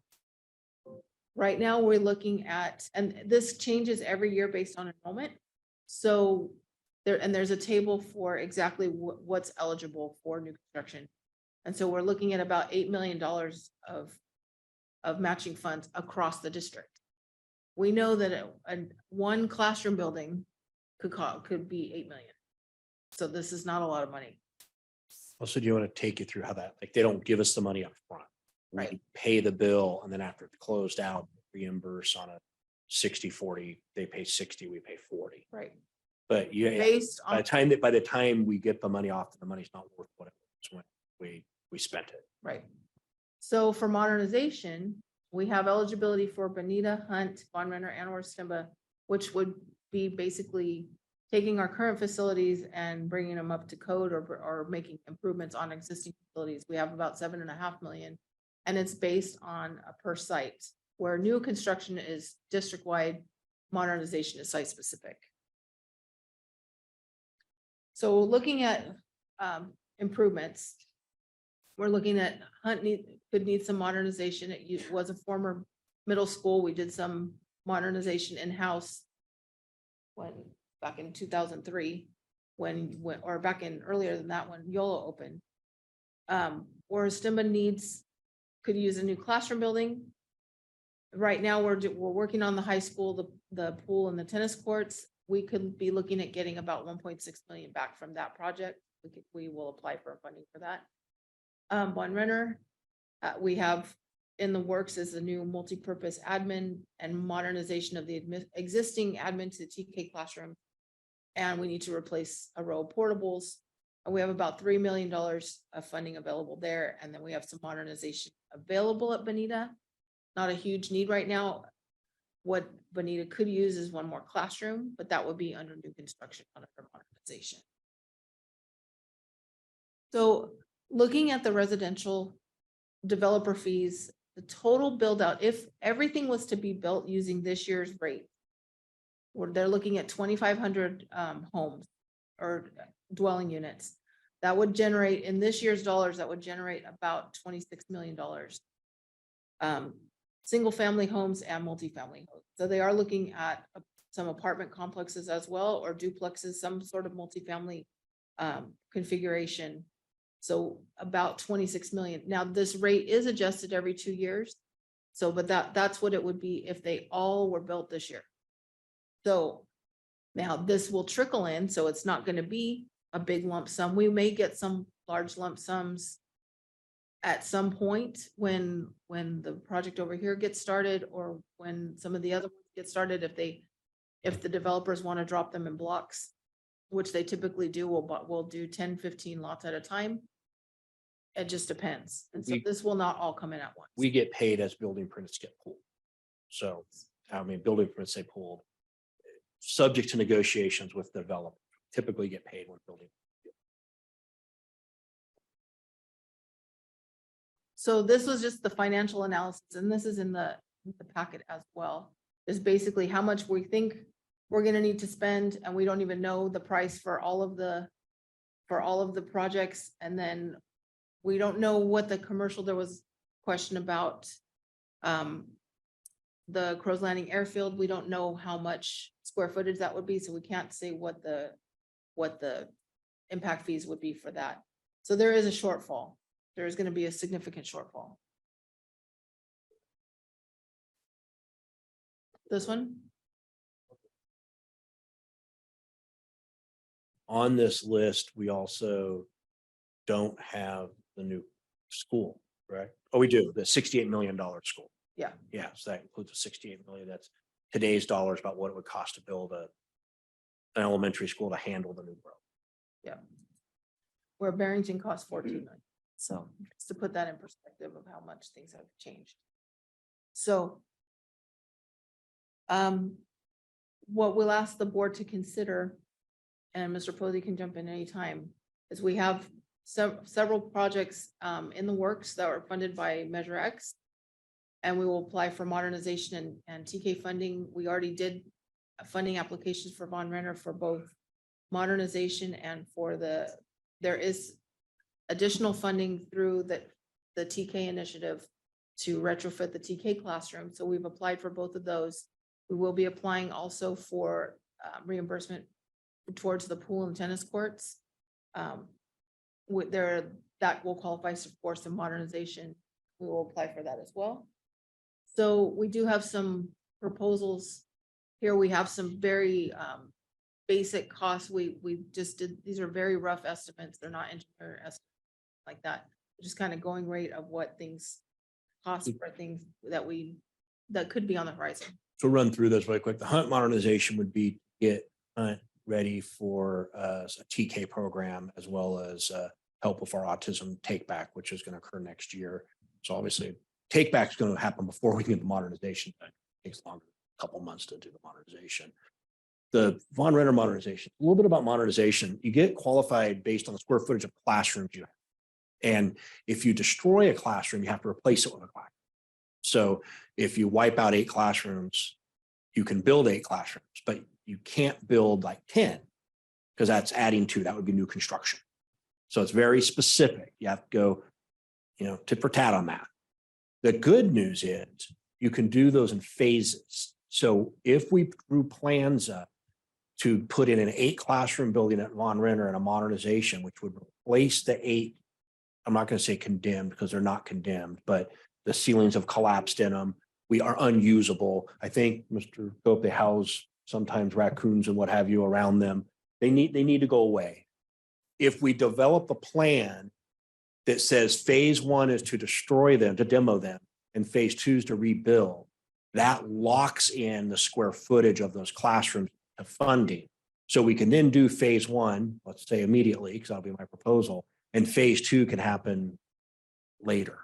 Right now, we're looking at, and this changes every year based on enrollment. So there's a table for exactly what's eligible for new construction. And so we're looking at about $8 million of matching funds across the district. We know that one classroom building could be 8 million. So this is not a lot of money. Also, do you want to take you through how that, like, they don't give us the money up front. Right. We pay the bill, and then after it's closed out, reimburse on a 60-40, they pay 60, we pay 40. Right. But Based by on, the time we get the money off, the money's not worth what it was when we spent it. right. So for modernization, we have eligibility for Bonita, Hunt, Von Renner, and or Stimba, which would be basically taking our current facilities and bringing them up to code or making improvements on existing facilities. We have about 7.5 million, and it's based on a per site, where new construction is district-wide, modernization is site-specific. So looking at improvements, we're looking at Hunt could need some modernization. It was a former middle school. We did some modernization in-house back in 2003, or back in earlier than that when YOLO opened. Or Stimba could use a new classroom building. Right now, we're working on the high school, the pool and the tennis courts. We could be looking at getting about 1.6 million back from that project. We will apply for funding for that. Von Renner, we have in the works is a new multi-purpose admin and modernization of the existing admin to the TK classroom. And we need to replace a row of portables. And we have about $3 million of funding available there. And then we have some modernization available at Bonita. Not a huge need right now. What Bonita could use is one more classroom, but that would be under new construction, under modernization. So looking at the residential developer fees, the total build out, if everything was to be built using this year's rate, they're looking at 2,500 homes or dwelling units. That would generate, in this year's dollars, that would generate about $26 million. Single family homes and multifamily homes. So they are looking at some apartment complexes as well, or duplexes, some sort of multifamily configuration. So about 26 million. Now this rate is adjusted every 2 years. So, but that's what it would be if they all were built this year. So now this will trickle in. So it's not going to be a big lump sum. We may get some large lump sums at some point when the project over here gets started, or when some of the other ones get started, if the developers want to drop them in blocks, which they typically do, we'll do 10, 15 lots at a time. It just depends. And so this will not all come in at once. We get paid as building permits get pulled. So, I mean, building permits say pulled, subject to negotiations with the developer, typically get paid when building. So this was just the financial analysis, and this is in the packet as well. Is basically how much we think we're going to need to spend, and we don't even know the price for all of the projects. And then we don't know what the commercial, there was a question about the Crow's Landing Airfield, we don't know how much square footage that would be, so we can't say what the impact fees would be for that. So there is a shortfall. There is gonna be a significant shortfall. This one? On this list, we also don't have the new school, correct? Oh, we do, the $68 million school. Yeah. Yeah, so that includes the 68 million. That's today's dollars about what it would cost to build an elementary school to handle the new growth. Yeah. Where Barrington costs 14 million. So just to put that in perspective of how much things have changed. So what we'll ask the board to consider, and Mr. Posey can jump in anytime, is we have several projects in the works that were funded by Measure X. And we will apply for modernization and TK funding. We already did funding applications for Von Renner for both modernization and for there is additional funding through the TK initiative to retrofit the TK classroom. So we've applied for both of those. We will be applying also for reimbursement towards the pool and tennis courts. That will qualify for some modernization. We will apply for that as well. So we do have some proposals here. We have some very basic costs. We just did, these are very rough estimates. They're not engineer estimates like that. Just kind of going rate of what things cost for things that could be on the horizon. So run through this really quick. The hunt modernization would be to get hunt ready for a TK program, as well as help with our autism take back, which is going to occur next year. So obviously take back is going to happen before we can get the modernization. It takes longer, a couple months to do the modernization. The Von Renner modernization, a little bit about modernization. You get qualified based on the square footage of classrooms you have. And if you destroy a classroom, you have to replace it with a classroom. So if you wipe out 8 classrooms, you can build 8 classrooms, but you can't build like 10 because that's adding 2. That would be new construction. So it's very specific. You have to go, tit for tat on that. The good news is you can do those in phases. So if we drew plans up to put in an 8 classroom building at Von Renner and a modernization, which would replace the 8, I'm not going to say condemned because they're not condemned, but the ceilings have collapsed in them. We are unusable. I think, Mr. Cope, they house sometimes raccoons and what have you around them. They need to go away. If we develop a plan that says phase 1 is to destroy them, to demo them, and phase 2 is to rebuild, that locks in the square footage of those classrooms to funding. So we can then do phase 1, let's say immediately, because that'll be my proposal, and phase 2 can happen later.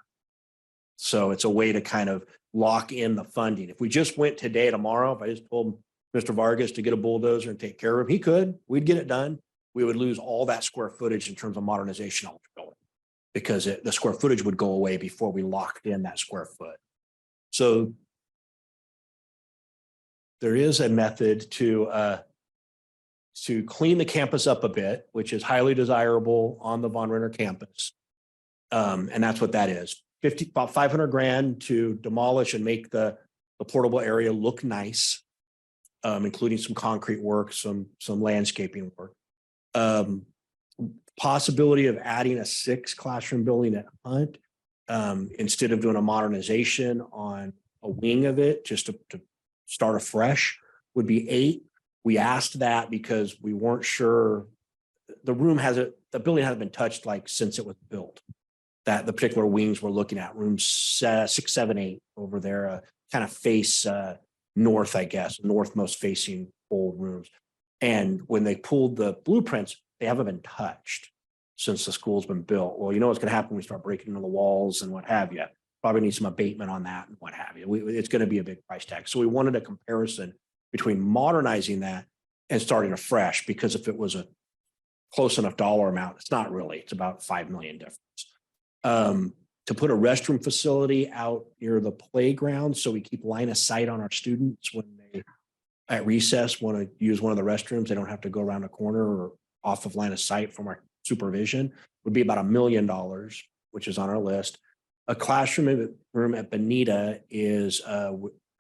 So it's a way to kind of lock in the funding. If we just went today, tomorrow, if I just told Mr. Vargas to get a bulldozer and take care of him, he could, we'd get it done. We would lose all that square footage in terms of modernization eligibility because the square footage would go away before we locked in that square foot. So there is a method to clean the campus up a bit, which is highly desirable on the Von Renner campus. And that's what that is. About 500 grand to demolish and make the portable area look nice, including some concrete work, some landscaping work. Possibility of adding a 6 classroom building at Hunt instead of doing a modernization on a wing of it, just to start afresh, would be 8. We asked that because we weren't sure. The building hasn't been touched like since it was built. That the particular wings we're looking at, rooms 6, 7, 8 over there, kind of face north, I guess, northmost facing old rooms. And when they pulled the blueprints, they haven't been touched since the school's been built. Well, you know what's going to happen when we start breaking into the walls and what have you. Probably need some abatement on that and what have you. It's going to be a big price tag. So we wanted a comparison between modernizing that and starting afresh, because if it was a close enough dollar amount, it's not really. It's about $5 million difference. To put a restroom facility out near the playground so we keep line of sight on our students when they at recess want to use one of the restrooms, they don't have to go around a corner or off of line of sight from our supervision, would be about $1 million, which is on our list. A classroom room at Bonita is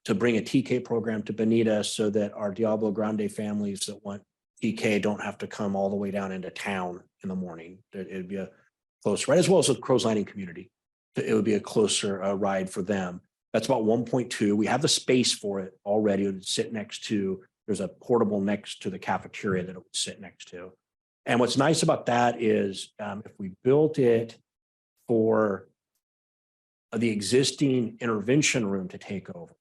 to bring a TK program to Bonita so that our Diablo Grande families that want TK don't have to come all the way down into town in the morning. It'd be a close ride, as well as the Crows Landing community. It would be a closer ride for them. That's about 1.2. We have the space for it already. It would sit next to, there's a portable next to the cafeteria that it would sit next to. And what's nice about that is if we built it for the existing intervention room to take over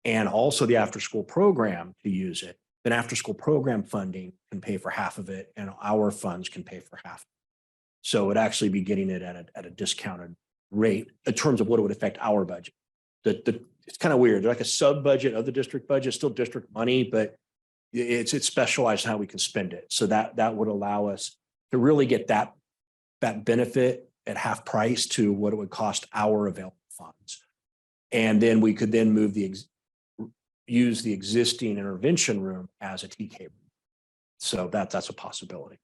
and also the after-school program to use it, then after-school program funding can pay for half of it and our funds can pay for half. So it would actually be getting it at a discounted rate in terms of what it would affect our budget. It's kind of weird. They're like a sub budget of the district budget, still district money, but it's specialized in how we can spend it. So that would allow us to really get that benefit at half price to what it would cost our available funds. And then we could then use the existing intervention room as a TK room. So that's a possibility.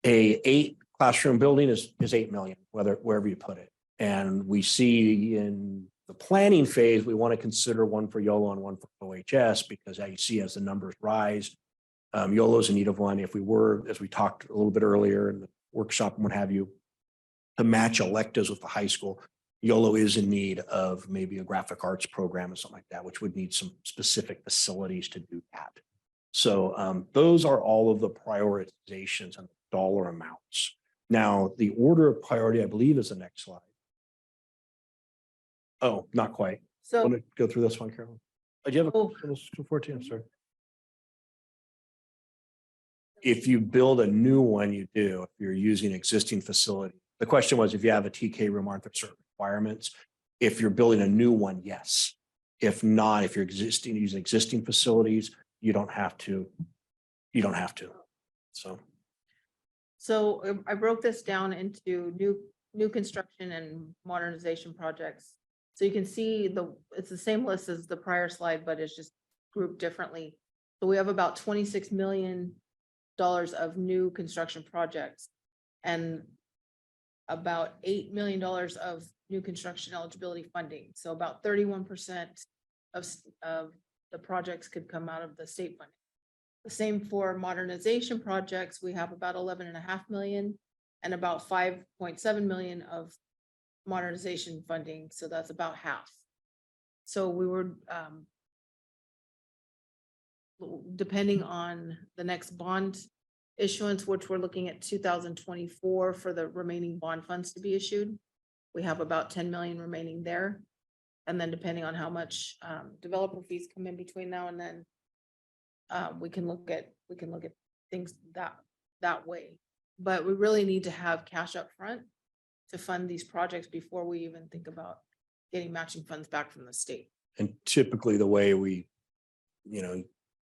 A 8 classroom building is 8 million, wherever you put it. And we see in the planning phase, we want to consider one for YOLO and one for OHS because you see as the numbers rise, YOLO's in need of one. If we were, as we talked a little bit earlier in the workshop and what have you, to match electives with the high school, YOLO is in need of maybe a graphic arts program or something like that, which would need some specific facilities to do that. So those are all of the prioritizations and dollar amounts. Now, the order of priority, I believe, is the next slide. Oh, not quite. So, Want to go through this one, Carolyn? Do you have Oh. a 14? I'm sorry. If you build a new one, you do. If you're using existing facility. The question was, if you have a TK room, aren't there certain requirements? If you're building a new one, yes. If not, if you're using existing facilities, you don't have to. You don't have to. so I broke this down into new construction and modernization projects. So you can see it's the same list as the prior slide, but it's just grouped differently. So we have about $26 million of new construction projects and about $8 million of new construction eligibility funding. So about 31% of the projects could come out of the state funding. The same for modernization projects. We have about 11.5 million and about 5.7 million of modernization funding. So that's about half. So we were, depending on the next bond issuance, which we're looking at 2024 for the remaining bond funds to be issued. We have about 10 million remaining there. And then depending on how much developer fees come in between now and then, we can look at things that way. But we really need to have cash up front to fund these projects before we even think about getting matching funds back from the state. And typically the way we,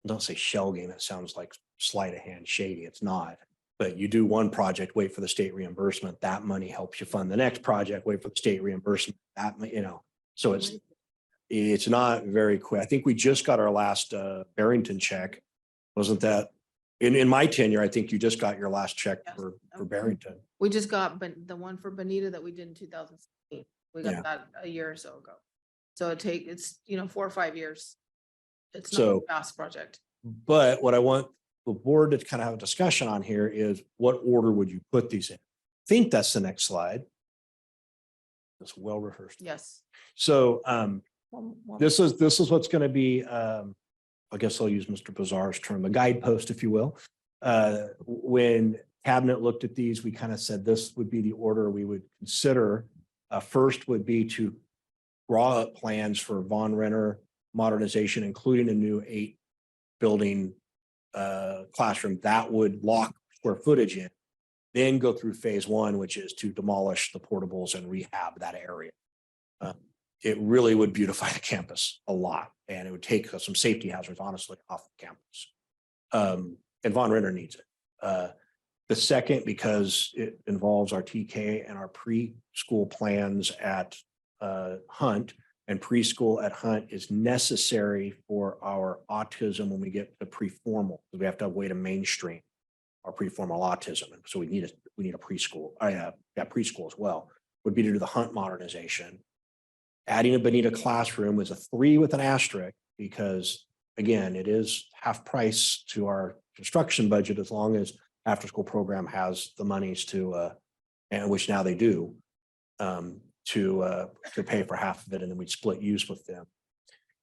don't say shell game, it sounds like sleight of hand shady. It's not. But you do one project, wait for the state reimbursement. That money helps you fund the next project, wait for the state reimbursement. So it's not very quick. I think we just got our last Barrington check. Wasn't that in my tenure? I think you just got your last check for Barrington. We just got the one for Bonita that we did in 2016. We got Yeah. that a year or so ago. So it's 4 or 5 years. It's not So- a fast project. But what I want the board to kind of have a discussion on here is what order would you put these in? I think that's the next slide. It's well rehearsed. Yes. So this is what's going to be, I guess I'll use Mr. Bazar's term, a guidepost, if you will. When cabinet looked at these, we kind of said this would be the order we would consider. First would be to draw up plans for Von Renner modernization, including a new 8 building classroom that would lock square footage in. Then go through phase 1, which is to demolish the portables and rehab that area. It really would beautify the campus a lot, and it would take some safety hazards, honestly, off the campus. And Von Renner needs it. The second, because it involves our TK and our preschool plans at Hunt, and preschool at Hunt is necessary for our autism when we get to preformal. We have to have a way to mainstream our preformal autism, and so we need a preschool. Preschool as well would be to do the Hunt modernization. Adding a Bonita classroom is a 3 with an asterisk because again, it is half price to our construction budget as long as after-school program has the monies to, and which now they do, to pay for half of it, and then we'd split use with them.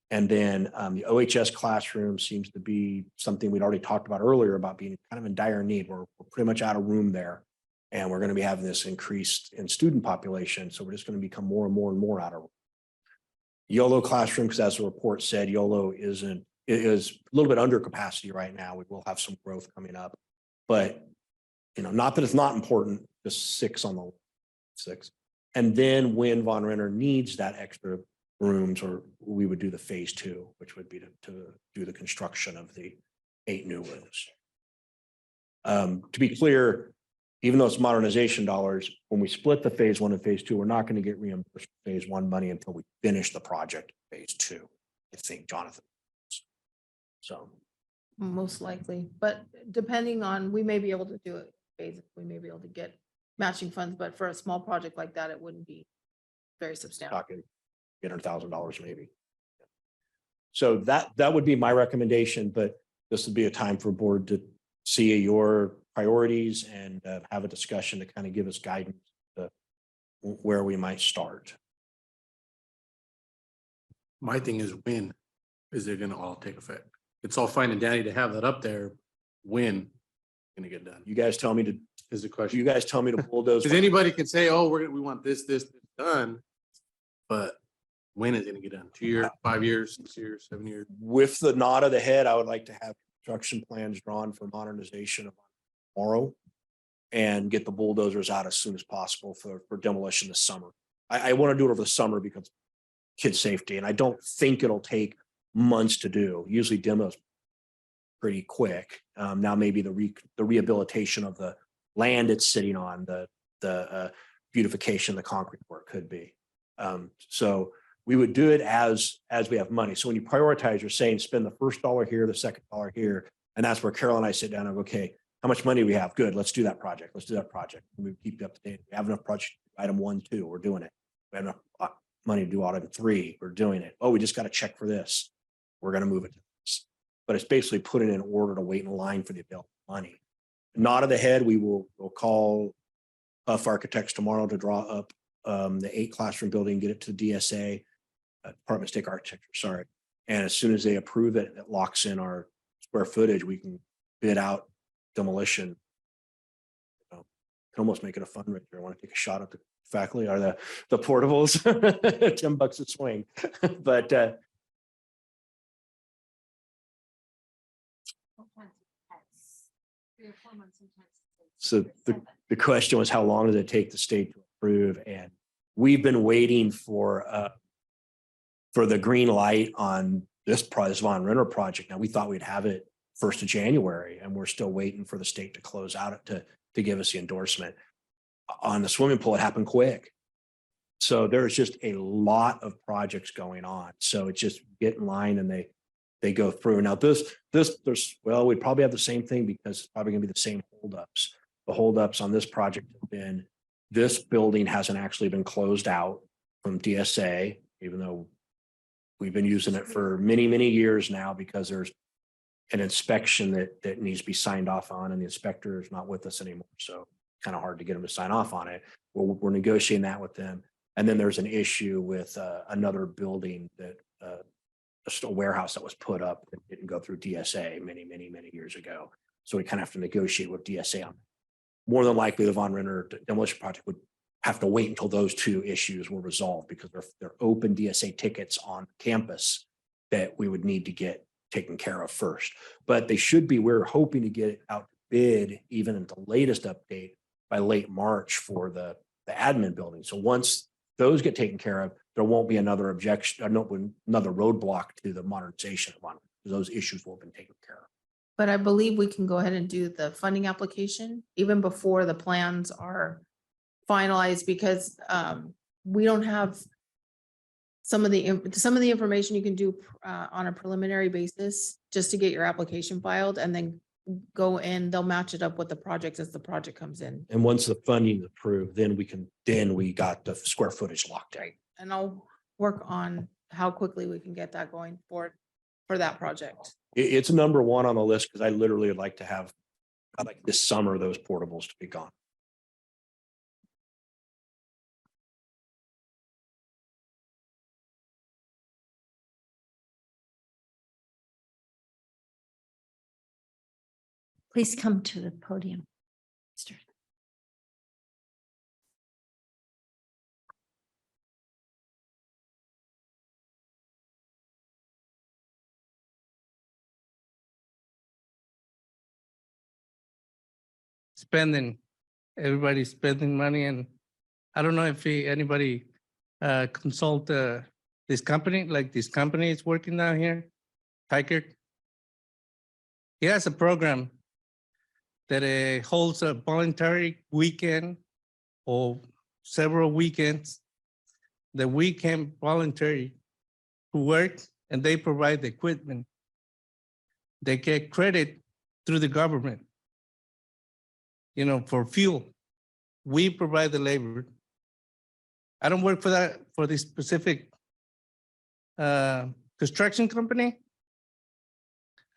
And then the OHS classroom seems to be something we'd already talked about earlier about being kind of in dire need. We're pretty much out of room there. And we're going to be having this increased in student population. So we're just going to become more and more and more out of room. YOLO classroom, because as the report said, YOLO is a little bit under capacity right now. We will have some growth coming up. But, not that it's not important, just 6 on the 6. And then when Von Renner needs that extra rooms, or we would do the phase 2, which would be to do the construction of the 8 new rooms. To be clear, even though it's modernization dollars, when we split the phase 1 and phase 2, we're not going to get reimbursed phase 1 money until we finish the project phase 2. I think, Jonathan. So Most likely, but depending on, we may be able to do it, we may be able to get matching funds, but for a small project like that, it wouldn't be very substantial. talking $800,000 maybe. So that would be my recommendation, but this would be a time for board to see your priorities and have a discussion to kind of give us guidance to where we might start. My thing is, when is it gonna all take effect? It's all fine and dandy to have that up there. When gonna get done You guys tell me to, is the question. you guys tell me to bulldoze. Because anybody can say, oh, we want this done. But when is it gonna get done? 2 years, 5 years, 6 years, 7 years? With the nod of the head, I would like to have construction plans drawn for modernization of tomorrow and get the bulldozers out as soon as possible for demolition this summer. I want to do it over the summer because kid safety, and I don't think it'll take months to do. Usually demos pretty quick. Now maybe the rehabilitation of the land it's sitting on, the beautification, the concrete work could be. So we would do it as we have money. So when you prioritize, you're saying spend the first dollar here, the second dollar here, and that's where Carol and I sit down and go, okay, how much money do we have? Good, let's do that project. Let's do that project. And we keep you up to date. We have enough project item 1, 2, we're doing it. We have enough money to do item 3, we're doing it. Oh, we just got to check for this. We're going to move it to this. But it's basically putting in order to wait in line for the available money. Nod of the head, we'll call Huff Architects tomorrow to draw up the 8 classroom building, get it to DSA, Department of State Architecture, sorry. And as soon as they approve it, it locks in our square footage, we can bid out demolition. Can almost make it a fundraiser. I want to take a shot at the faculty or the portables, $10 a swing. But so the question was, how long does it take the state to approve? And we've been waiting for the green light on this Von Renner project. Now we thought we'd have it 1st of January, and we're still waiting for the state to close out to give us the endorsement. On the swimming pool, it happened quick. So there's just a lot of projects going on. So it's just get in line and they go through. Now we'd probably have the same thing because it's probably gonna be the same holdups. The holdups on this project have been, this building hasn't actually been closed out from DSA, even though we've been using it for many, many years now because there's an inspection that needs to be signed off on, and the inspector is not with us anymore. So kind of hard to get them to sign off on it. We're negotiating that with them. And then there's an issue with another building that a warehouse that was put up that didn't go through DSA many, many, many years ago. So we kind of have to negotiate with DSA on. More than likely, the Von Renner demolition project would have to wait until those 2 issues were resolved because they're open DSA tickets on campus that we would need to get taken care of first. But they should be, we're hoping to get it out to bid even in the latest update by late March for the admin building. So once those get taken care of, there won't be another objection, another roadblock to the modernization of Von Renner. Those issues will have been taken care of. But I believe we can go ahead and do the funding application even before the plans are finalized, because we don't have some of the information you can do on a preliminary basis just to get your application filed, and then go in, they'll match it up with the project as the project comes in. And once the funding is approved, then we got the square footage locked in. And work on how quickly we can get that going for that project. It's number one on the list because I literally would like to have, I'd like this summer, those portables to be gone. Please come to the podium. Mr. Spending, everybody's spending money, and I don't know if anybody consult this company, like this company is working down here, Tiger. He has a program that holds a voluntary weekend or several weekends that we can voluntary to work, and they provide the equipment. They get credit through the government, you know, for fuel. We provide the labor. I don't work for this specific construction company.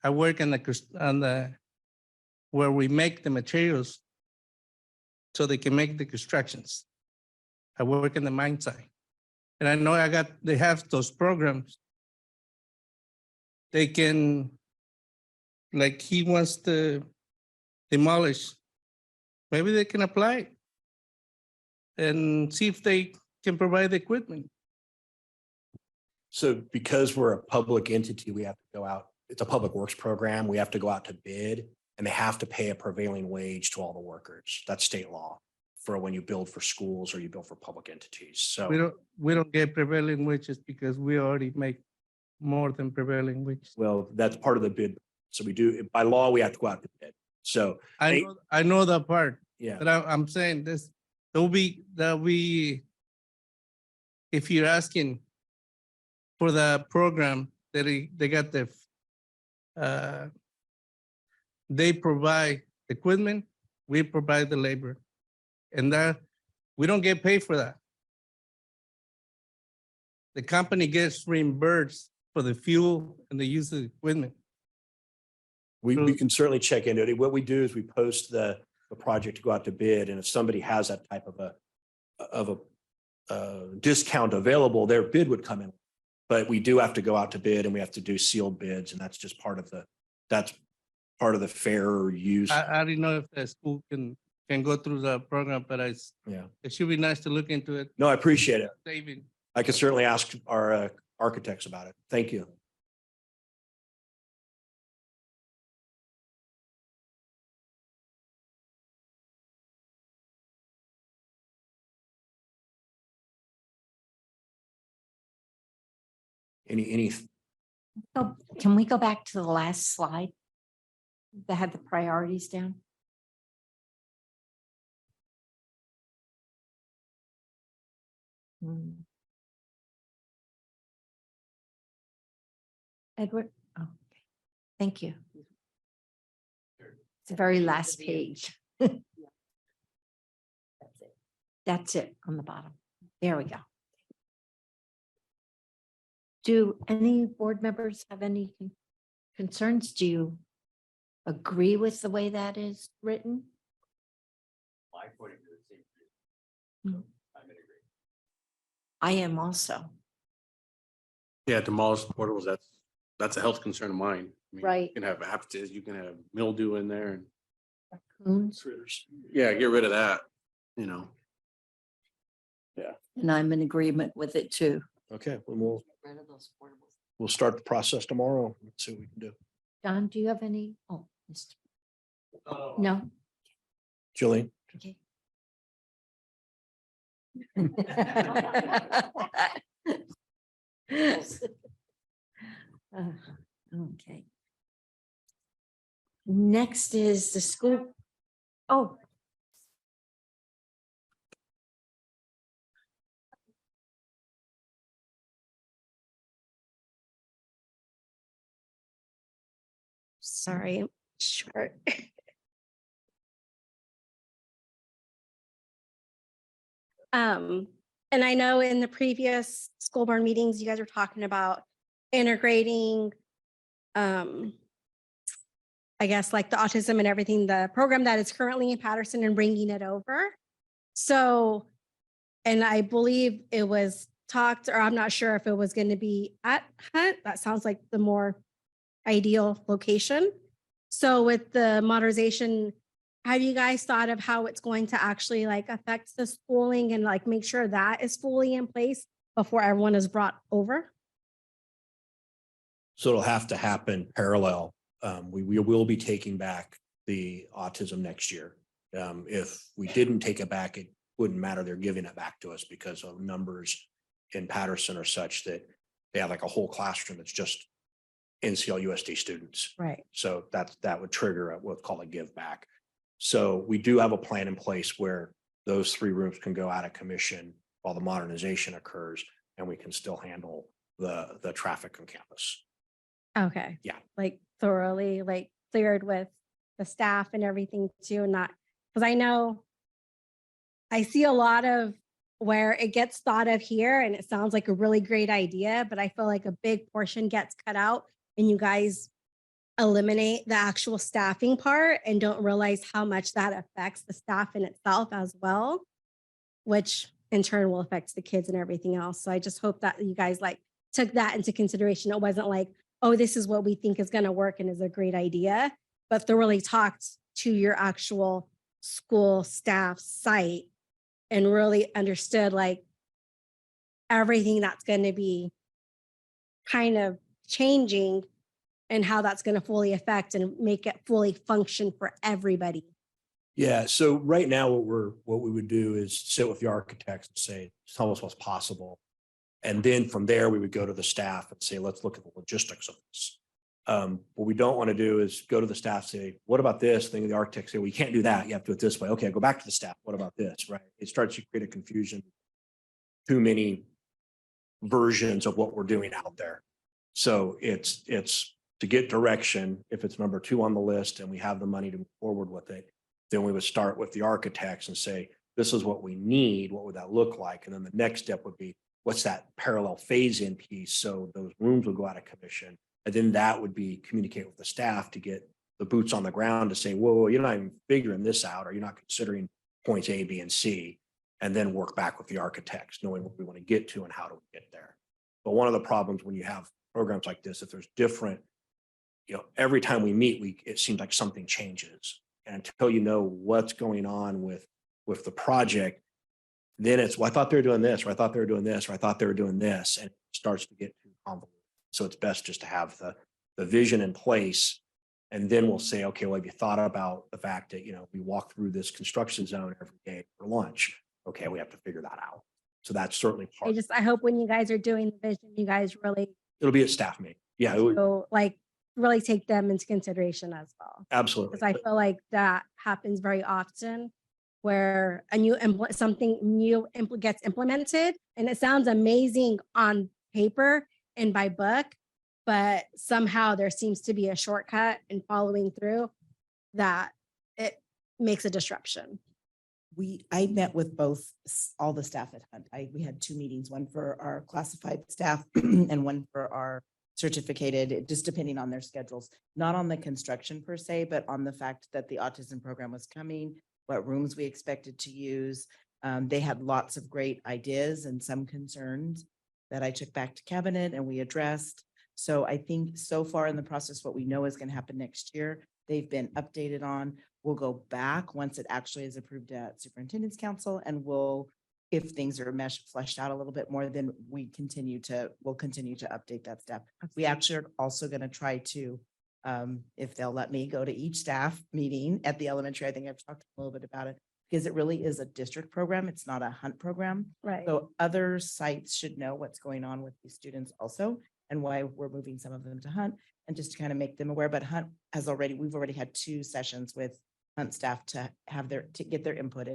I work on the where we make the materials so they can make the constructions. I work in the mine site. And I know they have those programs. They can, like he wants to demolish, maybe they can apply and see if they can provide the equipment. So because we're a public entity, we have to go out, it's a public works program. We have to go out to bid and they have to pay a prevailing wage to all the workers. That's state law for when you build for schools or you build for public entities. So We don't get prevailing wages because we already make more than prevailing wages. well, that's part of the bid. So we do, by law, we have to go out to bid. So I know that part, yeah, but I'm saying this, there'll be, if you're asking for the program that they got they provide equipment, we provide the labor. And that, we don't get paid for that. The company gets reimbursed for the fuel and the use of the equipment. we can certainly check into it. What we do is we post the project to go out to bid. And if somebody has that type of a discount available, their bid would come in. But we do have to go out to bid and we have to do sealed bids. And that's just part of the fair use. I didn't know if the school can go through the program, but it should be nice to look into it. No, I appreciate it. Saving. I can certainly ask our architects about it. Thank you. Any, Oh, can we go back to the last slide that had the priorities down? Edward? Oh, okay. Thank you. It's the very last page. That's it on the bottom. There we go. Do any board members have any concerns? Do you agree with the way that is written? I am also. Yeah, demolish portables, that's a health concern of mine. I mean, Right. You can have aphids, you can have mildew in there and, Raccoons. yeah, get rid of that, you know. And I'm in agreement with it too. okay, we'll start the process tomorrow. Let's see what we can do. Don, do you have any? Oh, Mr. No? Jillian? Okay. Okay. Next is the school. Oh. Sorry, I'm short. And I know in the previous school board meetings, you guys were talking about integrating, I guess like the autism and everything, the program that is currently in Patterson and bringing it over. So, and I believe it was talked, or I'm not sure if it was going to be at Hunt. That sounds like the more ideal location. So with the modernization, have you guys thought of how it's going to actually like affect the schooling and like make sure that is fully in place before everyone is brought over? So it'll have to happen parallel. We will be taking back the autism next year. If we didn't take it back, it wouldn't matter. They're giving it back to us because of numbers in Patterson are such that they have like a whole classroom that's just NCLUSD students. Right. So that would trigger what's called a give back. So we do have a plan in place where those 3 rooms can go out of commission while the modernization occurs, and we can still handle the traffic on campus. Okay. Yeah. Like thoroughly like cleared with the staff and everything too, not because I know I see a lot of where it gets thought of here and it sounds like a really great idea, but I feel like a big portion gets cut out and you guys eliminate the actual staffing part and don't realize how much that affects the staff in itself as well, which in turn will affect the kids and everything else. So I just hope that you guys like took that into consideration. It wasn't like, oh, this is what we think is going to work and is a great idea, but thoroughly talked to your actual school staff site and really understood like everything that's going to be kind of changing and how that's going to fully affect and make it fully function for everybody. Yeah. So right now, what we would do is sit with the architects and say, tell us what's possible. And then from there, we would go to the staff and say, let's look at the logistics of this. What we don't want to do is go to the staff, say, what about this thing? The architect say, well, you can't do that. You have to do it this way. Okay, go back to the staff. What about this? Right. It starts to create a confusion. Too many versions of what we're doing out there. So it's to get direction. If it's number 2 on the list and we have the money to move forward with it, then we would start with the architects and say, this is what we need. What would that look like? And then the next step would be, what's that parallel phase in piece? So those rooms would go out of commission. And then that would be communicate with the staff to get the boots on the ground to say, whoa, you're not even figuring this out, or you're not considering points A, B, and C, and then work back with the architects, knowing what we want to get to and how do we get there. But one of the problems when you have programs like this, if there's different, every time we meet, it seems like something changes. And until you know what's going on with the project, then it's, well, I thought they were doing this, or I thought they were doing this, or I thought they were doing this, and it starts to get too convoluted. So it's best just to have the vision in place, and then we'll say, okay, well, have you thought about the fact that, we walk through this construction zone every day for lunch? Okay, we have to figure that out. So that's certainly part. I hope when you guys are doing the vision, you guys really It'll be a staff meeting. Yeah, like really take them into consideration as well. absolutely. Because I feel like that happens very often where something new gets implemented and it sounds amazing on paper and by book, but somehow there seems to be a shortcut in following through that it makes a disruption. I met with all the staff at Hunt. We had 2 meetings, one for our classified staff and one for our certificated, just depending on their schedules, not on the construction per se, but on the fact that the autism program was coming, what rooms we expected to use. They had lots of great ideas and some concerns that I took back to cabinet and we addressed. So I think so far in the process, what we know is going to happen next year, they've been updated on. We'll go back once it actually is approved at Superintendent's Council, and if things are fleshed out a little bit more, then we'll continue to update that stuff. We actually are also going to try to, if they'll let me go to each staff meeting at the elementary. I think I've talked a little bit about it because it really is a district program. It's not a Hunt program. Right. So other sites should know what's going on with these students also, and why we're moving some of them to Hunt, and just to kind of make them aware. But Hunt we've already had 2 sessions with Hunt staff to get their input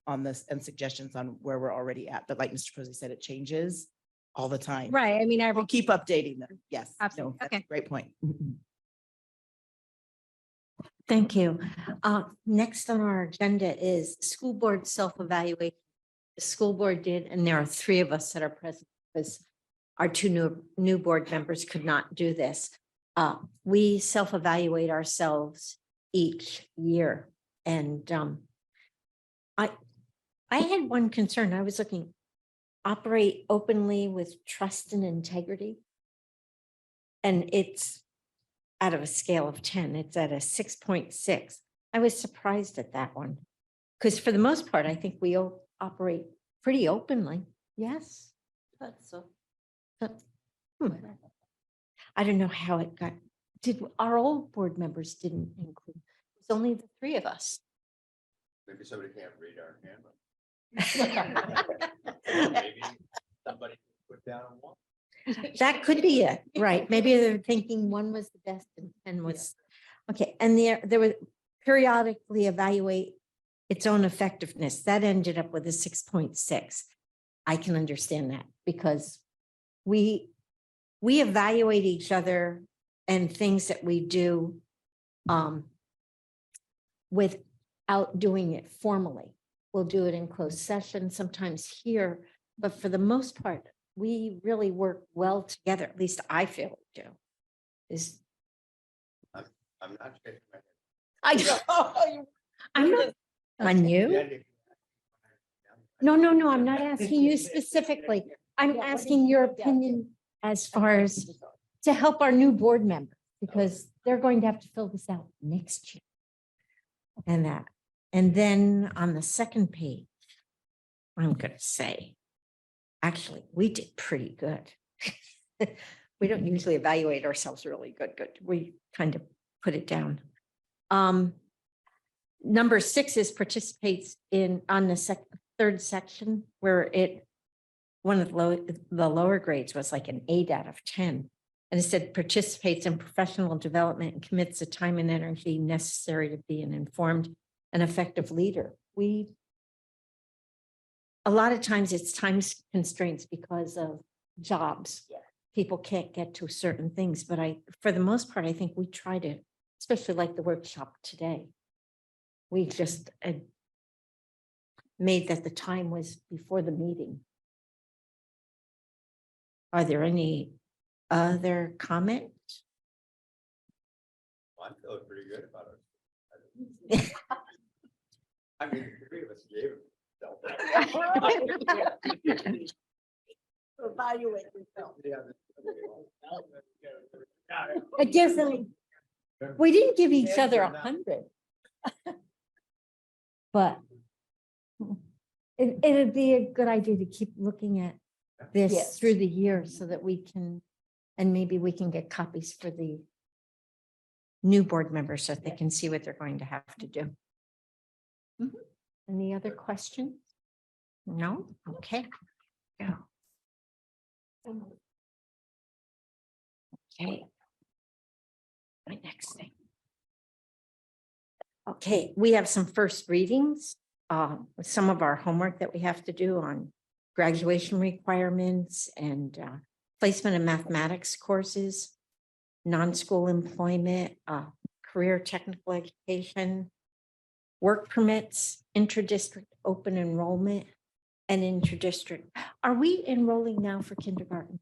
on this and suggestions on where we're already at. But like Mr. Posey said, it changes all the time. Right. I mean, We'll keep updating them. Yes. Absolutely. No, that's a great point. Thank you. Next on our agenda is school board self-evaluation the school board did, and there are three of us that are present because our two new board members could not do this. We self-evaluate ourselves each year. And I had one concern. I was looking, operate openly with trust and integrity. And it's out of a scale of 10, it's at a 6.6. I was surprised at that one. Because for the most part, I think we operate pretty openly. Yes. So I don't know how it got, our old board members didn't include, it's only the three of us. Maybe somebody can't read our handbook. Maybe somebody put down a one. That could be it, right? Maybe they're thinking one was the best and 10 was, okay. And there was periodically evaluate its own effectiveness. That ended up with a 6.6. I can understand that because we evaluate each other and things that we do without doing it formally. We'll do it in closed session, sometimes here, but for the most part, we really work well together. At least I feel we do. I'm not shaking my head. I know. I'm not on you. No, I'm not asking you specifically. I'm asking your opinion as far as to help our new board members, because they're going to have to fill this out next year. And then on the second page, I'm going to say, actually, we did pretty good. We don't usually evaluate ourselves really good. We kind of put it down. Number 6 is participates on the third section where one of the lower grades was like an 8 out of 10. And it said participates in professional development and commits the time and energy necessary to be an informed and effective leader. A lot of times it's time constraints because of jobs. People can't get to certain things, but for the most part, I think we try to, especially like the workshop today. We just made that the time was before the meeting. Are there any other comments? I feel pretty good about it. I mean, the three of us gave it. Evaluate yourself. It gives them, we didn't give each other 100. But it'd be a good idea to keep looking at this through the year so that we can, and maybe we can get copies for the new board members so that they can see what they're going to have to do. Any other questions? No? Okay. Go. Okay. My next thing. Okay, we have some first readings, with some of our homework that we have to do on graduation requirements and placement of mathematics courses, non-school employment, career technical education, work permits, intra-district open enrollment, and intra-district. Are we enrolling now for kindergarten?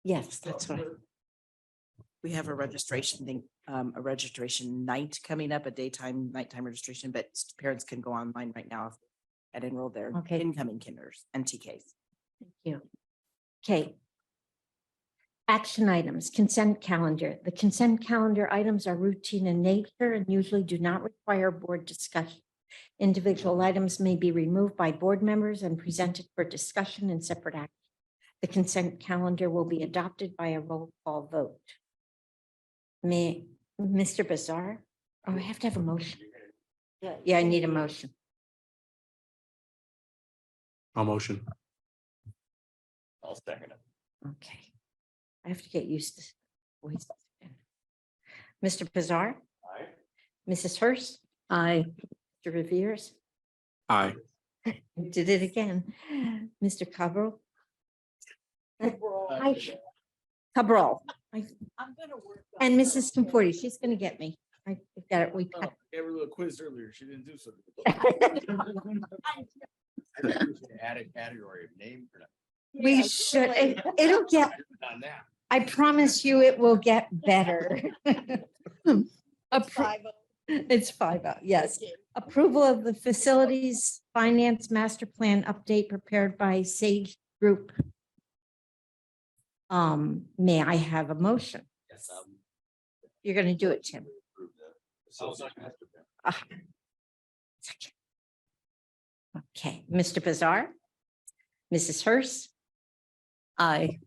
Yes, that's what. We have a registration thing, a registration night coming up, a nighttime registration, but parents can go online right now and enroll their incoming kinders and TKs. Thank you. Okay. Action items, consent calendar. The consent calendar items are routine in nature and usually do not require board discussion. Individual items may be removed by board members and presented for discussion in separate action. The consent calendar will be adopted by a roll call vote. Mr. Bazar, I have to have a motion. Yeah, I need a motion. I'll motion. I'll second it. Okay. I have to get used to voices. Mr. Bazar? Aye. Mrs. Hurst? Aye. Mr. Revere? Aye. Did it again. Mr. Cabral? Cabral. I'm gonna work. And Mrs. Conforti, she's going to get me. I got it. We Gave her a little quiz earlier. She didn't do something. Add a category of name for that. We should, it'll get, On that. I promise you it will get better. It's 5-0, yes. Approval of the facilities finance master plan update prepared by Sage Group. May I have a motion? Yes. You're gonna do it, Tim. Ah. Okay, Mr. Bazar, Mrs. Hurst. Aye.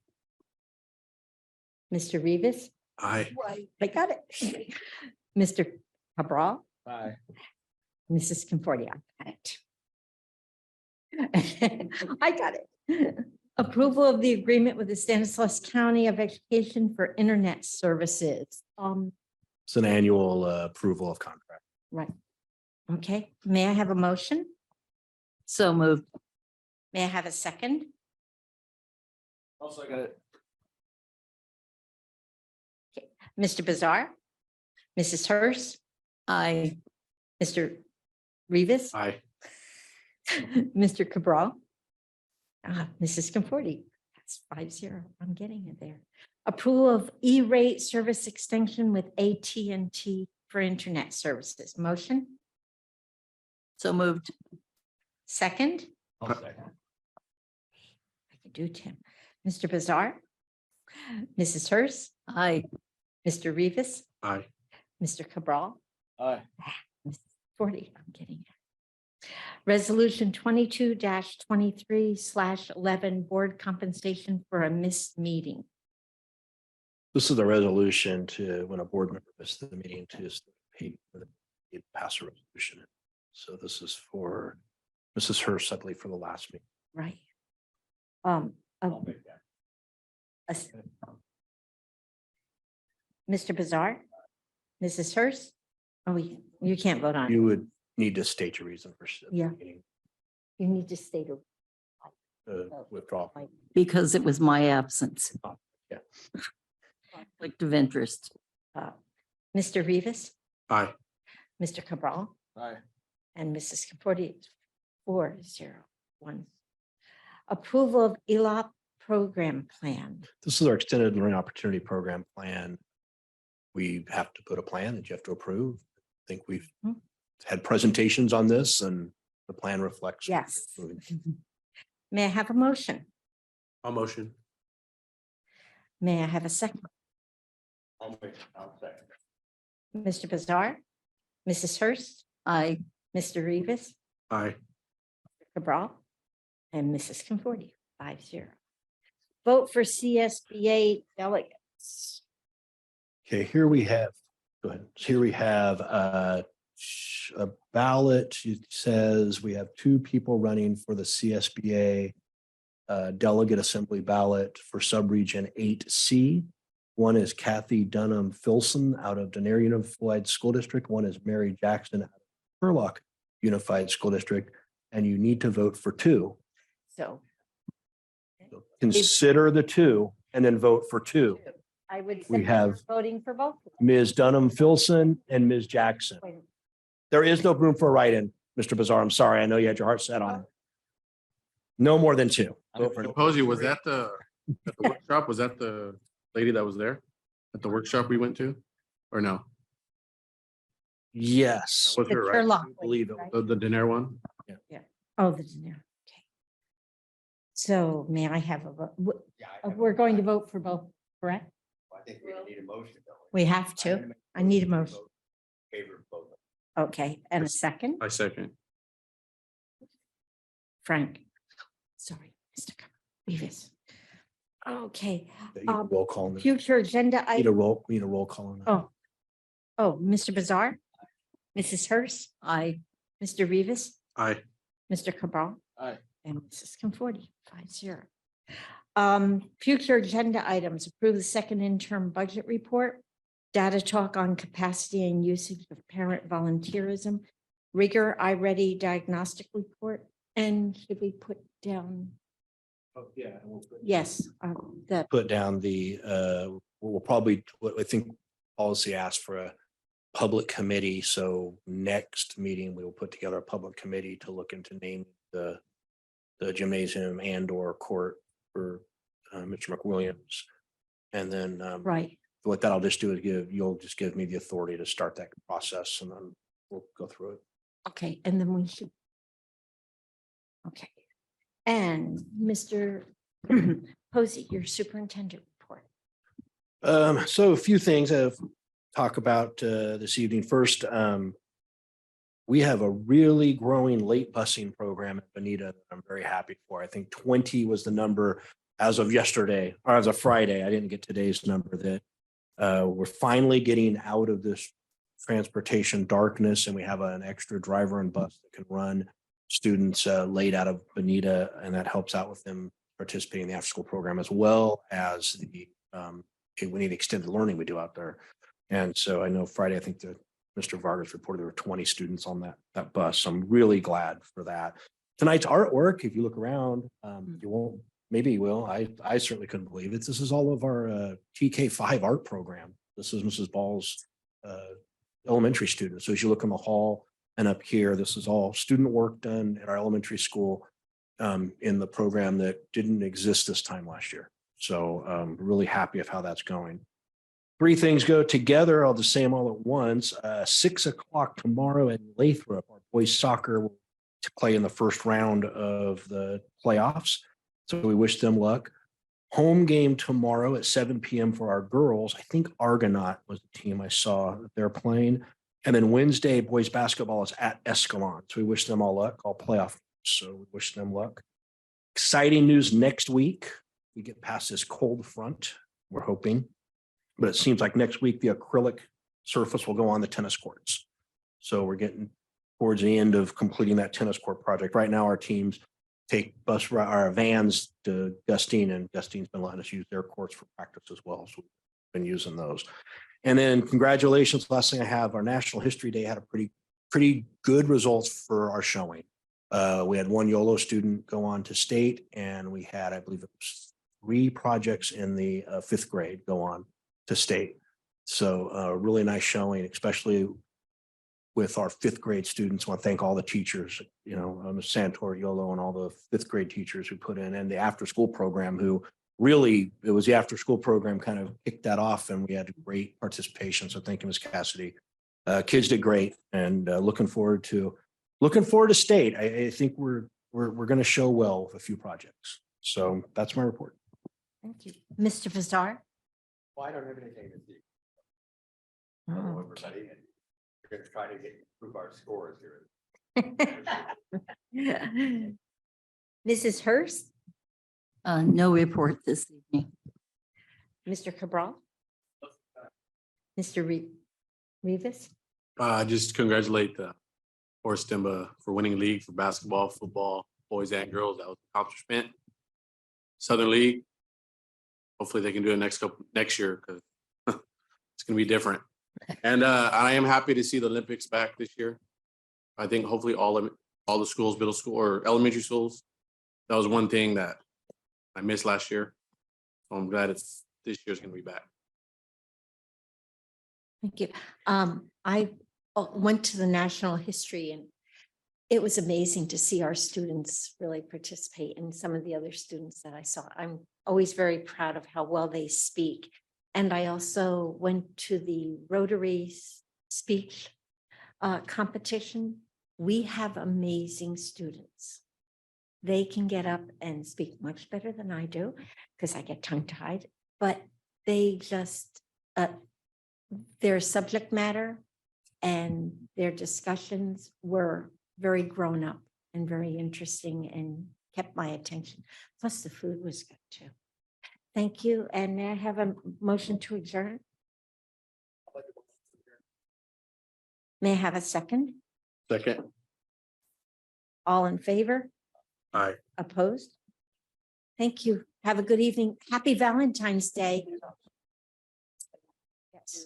Mr. Rivas, Aye. I got it. Mr. Cabral, Bye. Mrs. Conforti, I got it. I got it. Approval of the agreement with the Stanislaus County of Education for Internet Services. It's an annual approval of contract. Right. Okay, may I have a motion? So moved. May I have a second? Also, I got it. Mr. Bazar, Mrs. Hurst. Aye. Mr. Rivas, Aye. Mr. Cabral. Mrs. Conforti, that's 5-0. I'm getting it there. Approval of E-rate service extension with AT&T for internet services. Motion? So moved. Second? I can do Tim. Mr. Bazar? Mrs. Hurst? Aye. Mr. Rivas? Aye. Mr. Cabral? Aye. 40, I'm getting it. Resolution 22-23/11 board compensation for a missed meeting. This is a resolution to, when a board member missed the meeting, to just pay for the, pass a resolution. So this is for Mrs. Hurst, I believe, for the last meeting. Right. Mr. Bazar, Mrs. Hurst. Oh, you can't vote on it. You would need to state your reason for Yeah. You need to state a withdrawal. Because it was my absence. Yeah. Conflict of interest. Mr. Rivas, Aye. Mr. Cabral, Aye. and Mrs. Conforti, 4-0-1. Approval of ELOP program plan. This is our extended learning opportunity program plan. We have to put a plan that you have to approve. I think we've had presentations on this and the plan reflects. Yes. May I have a motion? I'll motion. May I have a second? I'll second. Mr. Bazar, Mrs. Hurst. Aye. Mr. Rivas, Aye. Cabral, and Mrs. Conforti, 5-0. Vote for CSBA delegates. Okay, here we have, go ahead. Here we have a ballot. It says we have 2 people running for the CSBA delegate assembly ballot for subregion 8C. One is Kathy Dunham Filson out of Denair Unified School District. One is Mary Jackson out of Turlock Unified School District. And you need to vote for 2. So Consider the 2 and then vote for 2. I would We say have- we're voting for both. Ms. Dunham Filson and Ms. Jackson. Wait, There is no room for a write-in, Mr. Bazar. I'm sorry. I know you had your heart set on it. No more than 2. Vote for- Posey, was that at the workshop? Was that the lady that was there at the workshop we went to? Or no? Yes. Was The her, right? Turlock I believe it right? The dinner one? Oh, the dinner. Okay. So may I have a vote? We're going to vote for both, correct? I think we need a motion. We have to. I need a motion. Okay, and a second, I second. Frank. Sorry, Mr. Rivas. Okay, Roll call. on this. future agenda. We need a roll call on that. Oh, Mr. Bazar, Mrs. Hurst. Aye. Mr. Rivas, Aye. Mr. Cabral. Aye. And Mrs. Conforti, 5-0. Future agenda items, approve the second interim budget report, data talk on capacity and usage of parent volunteerism, rigor iReady diagnostic report, and should we put down, Oh, yeah. we'll put- yes, the, Put down the, we'll probably, what I think policy asked for a public committee. So next meeting, we will put together a public committee to look into naming the gymnasium and or court for Mr. McWilliams. And then Right. what that'll just do is you'll just give me the authority to start that process, and then we'll go through it. Okay, and then we should. Okay. And Mr. Posey, your superintendent report. So a few things I've talked about this evening. First, we have a really growing late busing program at Bonita that I'm very happy for. I think 20 was the number as of yesterday, or as of Friday. I didn't get today's number, that we're finally getting out of this transportation darkness, and we have an extra driver and bus that can run students late out of Bonita, and that helps out with them participating in the after school program, as well as the we need extended learning we do out there. And so I know Friday, I think Mr. Vargas reported there were 20 students on that bus. So I'm really glad for that. Tonight's artwork, if you look around, you won't, maybe you will. I certainly couldn't believe it. This is all of our TK5 art program. This is Mrs. Ball's elementary students. So as you look in the hall and up here, this is all student work done at our elementary school in the program that didn't exist this time last year. So really happy of how that's going. 3 things go together. I'll just say them all at once. 6 o'clock tomorrow at Lathrop, our boys soccer will play in the first round of the playoffs. So we wish them luck. Home game tomorrow at 7 p.m. for our girls. I think Argonaut was the team I saw that they're playing. And then Wednesday, boys basketball is at Escalon. So we wish them all luck, all playoff. So we wish them luck. Exciting news next week. We get past this cold front, we're hoping. But it seems like next week, the acrylic surface will go on the tennis courts. So we're getting towards the end of completing that tennis court project. Right now, our teams take our vans to Gustine, and Gustine's been letting us use their courts for practice as well. So we've been using those. And then congratulations, last thing I have, our National History Day had a pretty good results for our showing. We had 1 YOLO student go on to state, and we had, I believe it was 3 projects in the 5th grade go on to state. So really nice showing, especially with our 5th grade students. I want to thank all the teachers, Ms. Santor, YOLO, and all the 5th grade teachers who put in, and the after school program, who really, it was the after school program kind of kicked that off, and we had great participation. So thank you, Ms. Cassidy. Kids did great, and looking forward to state. I think we're going to show well with a few projects. So that's my report. Thank you. Mr. Vazar? Well, I don't have anything to see. Oh, Hello, everybody, and we're going to try to improve our scores here. Mrs. Hurst? No report this evening. Mr. Cabral? Mr. Rivas? Just congratulate the Forest Stemba for winning league for basketball, football, boys and girls. That was an accomplishment. Southern League. Hopefully they can do it next year, because it's going to be different. And I am happy to see the Olympics back this year. I think hopefully all the schools, middle school or elementary schools. That was one thing that I missed last year. So I'm glad this year's going to be back. Thank you. I went to the National History, and it was amazing to see our students really participate, and some of the other students that I saw. I'm always very proud of how well they speak. And I also went to the Rotary speech competition. We have amazing students. They can get up and speak much better than I do, because I get tongue-tied, but they just, their subject matter and their discussions were very grown up and very interesting and kept my attention. Plus the food was good too. Thank you. And may I have a motion to adjourn? May I have a second? Second. All in favor? Aye. Opposed? Thank you. Have a good evening. Happy Valentine's Day. Yes.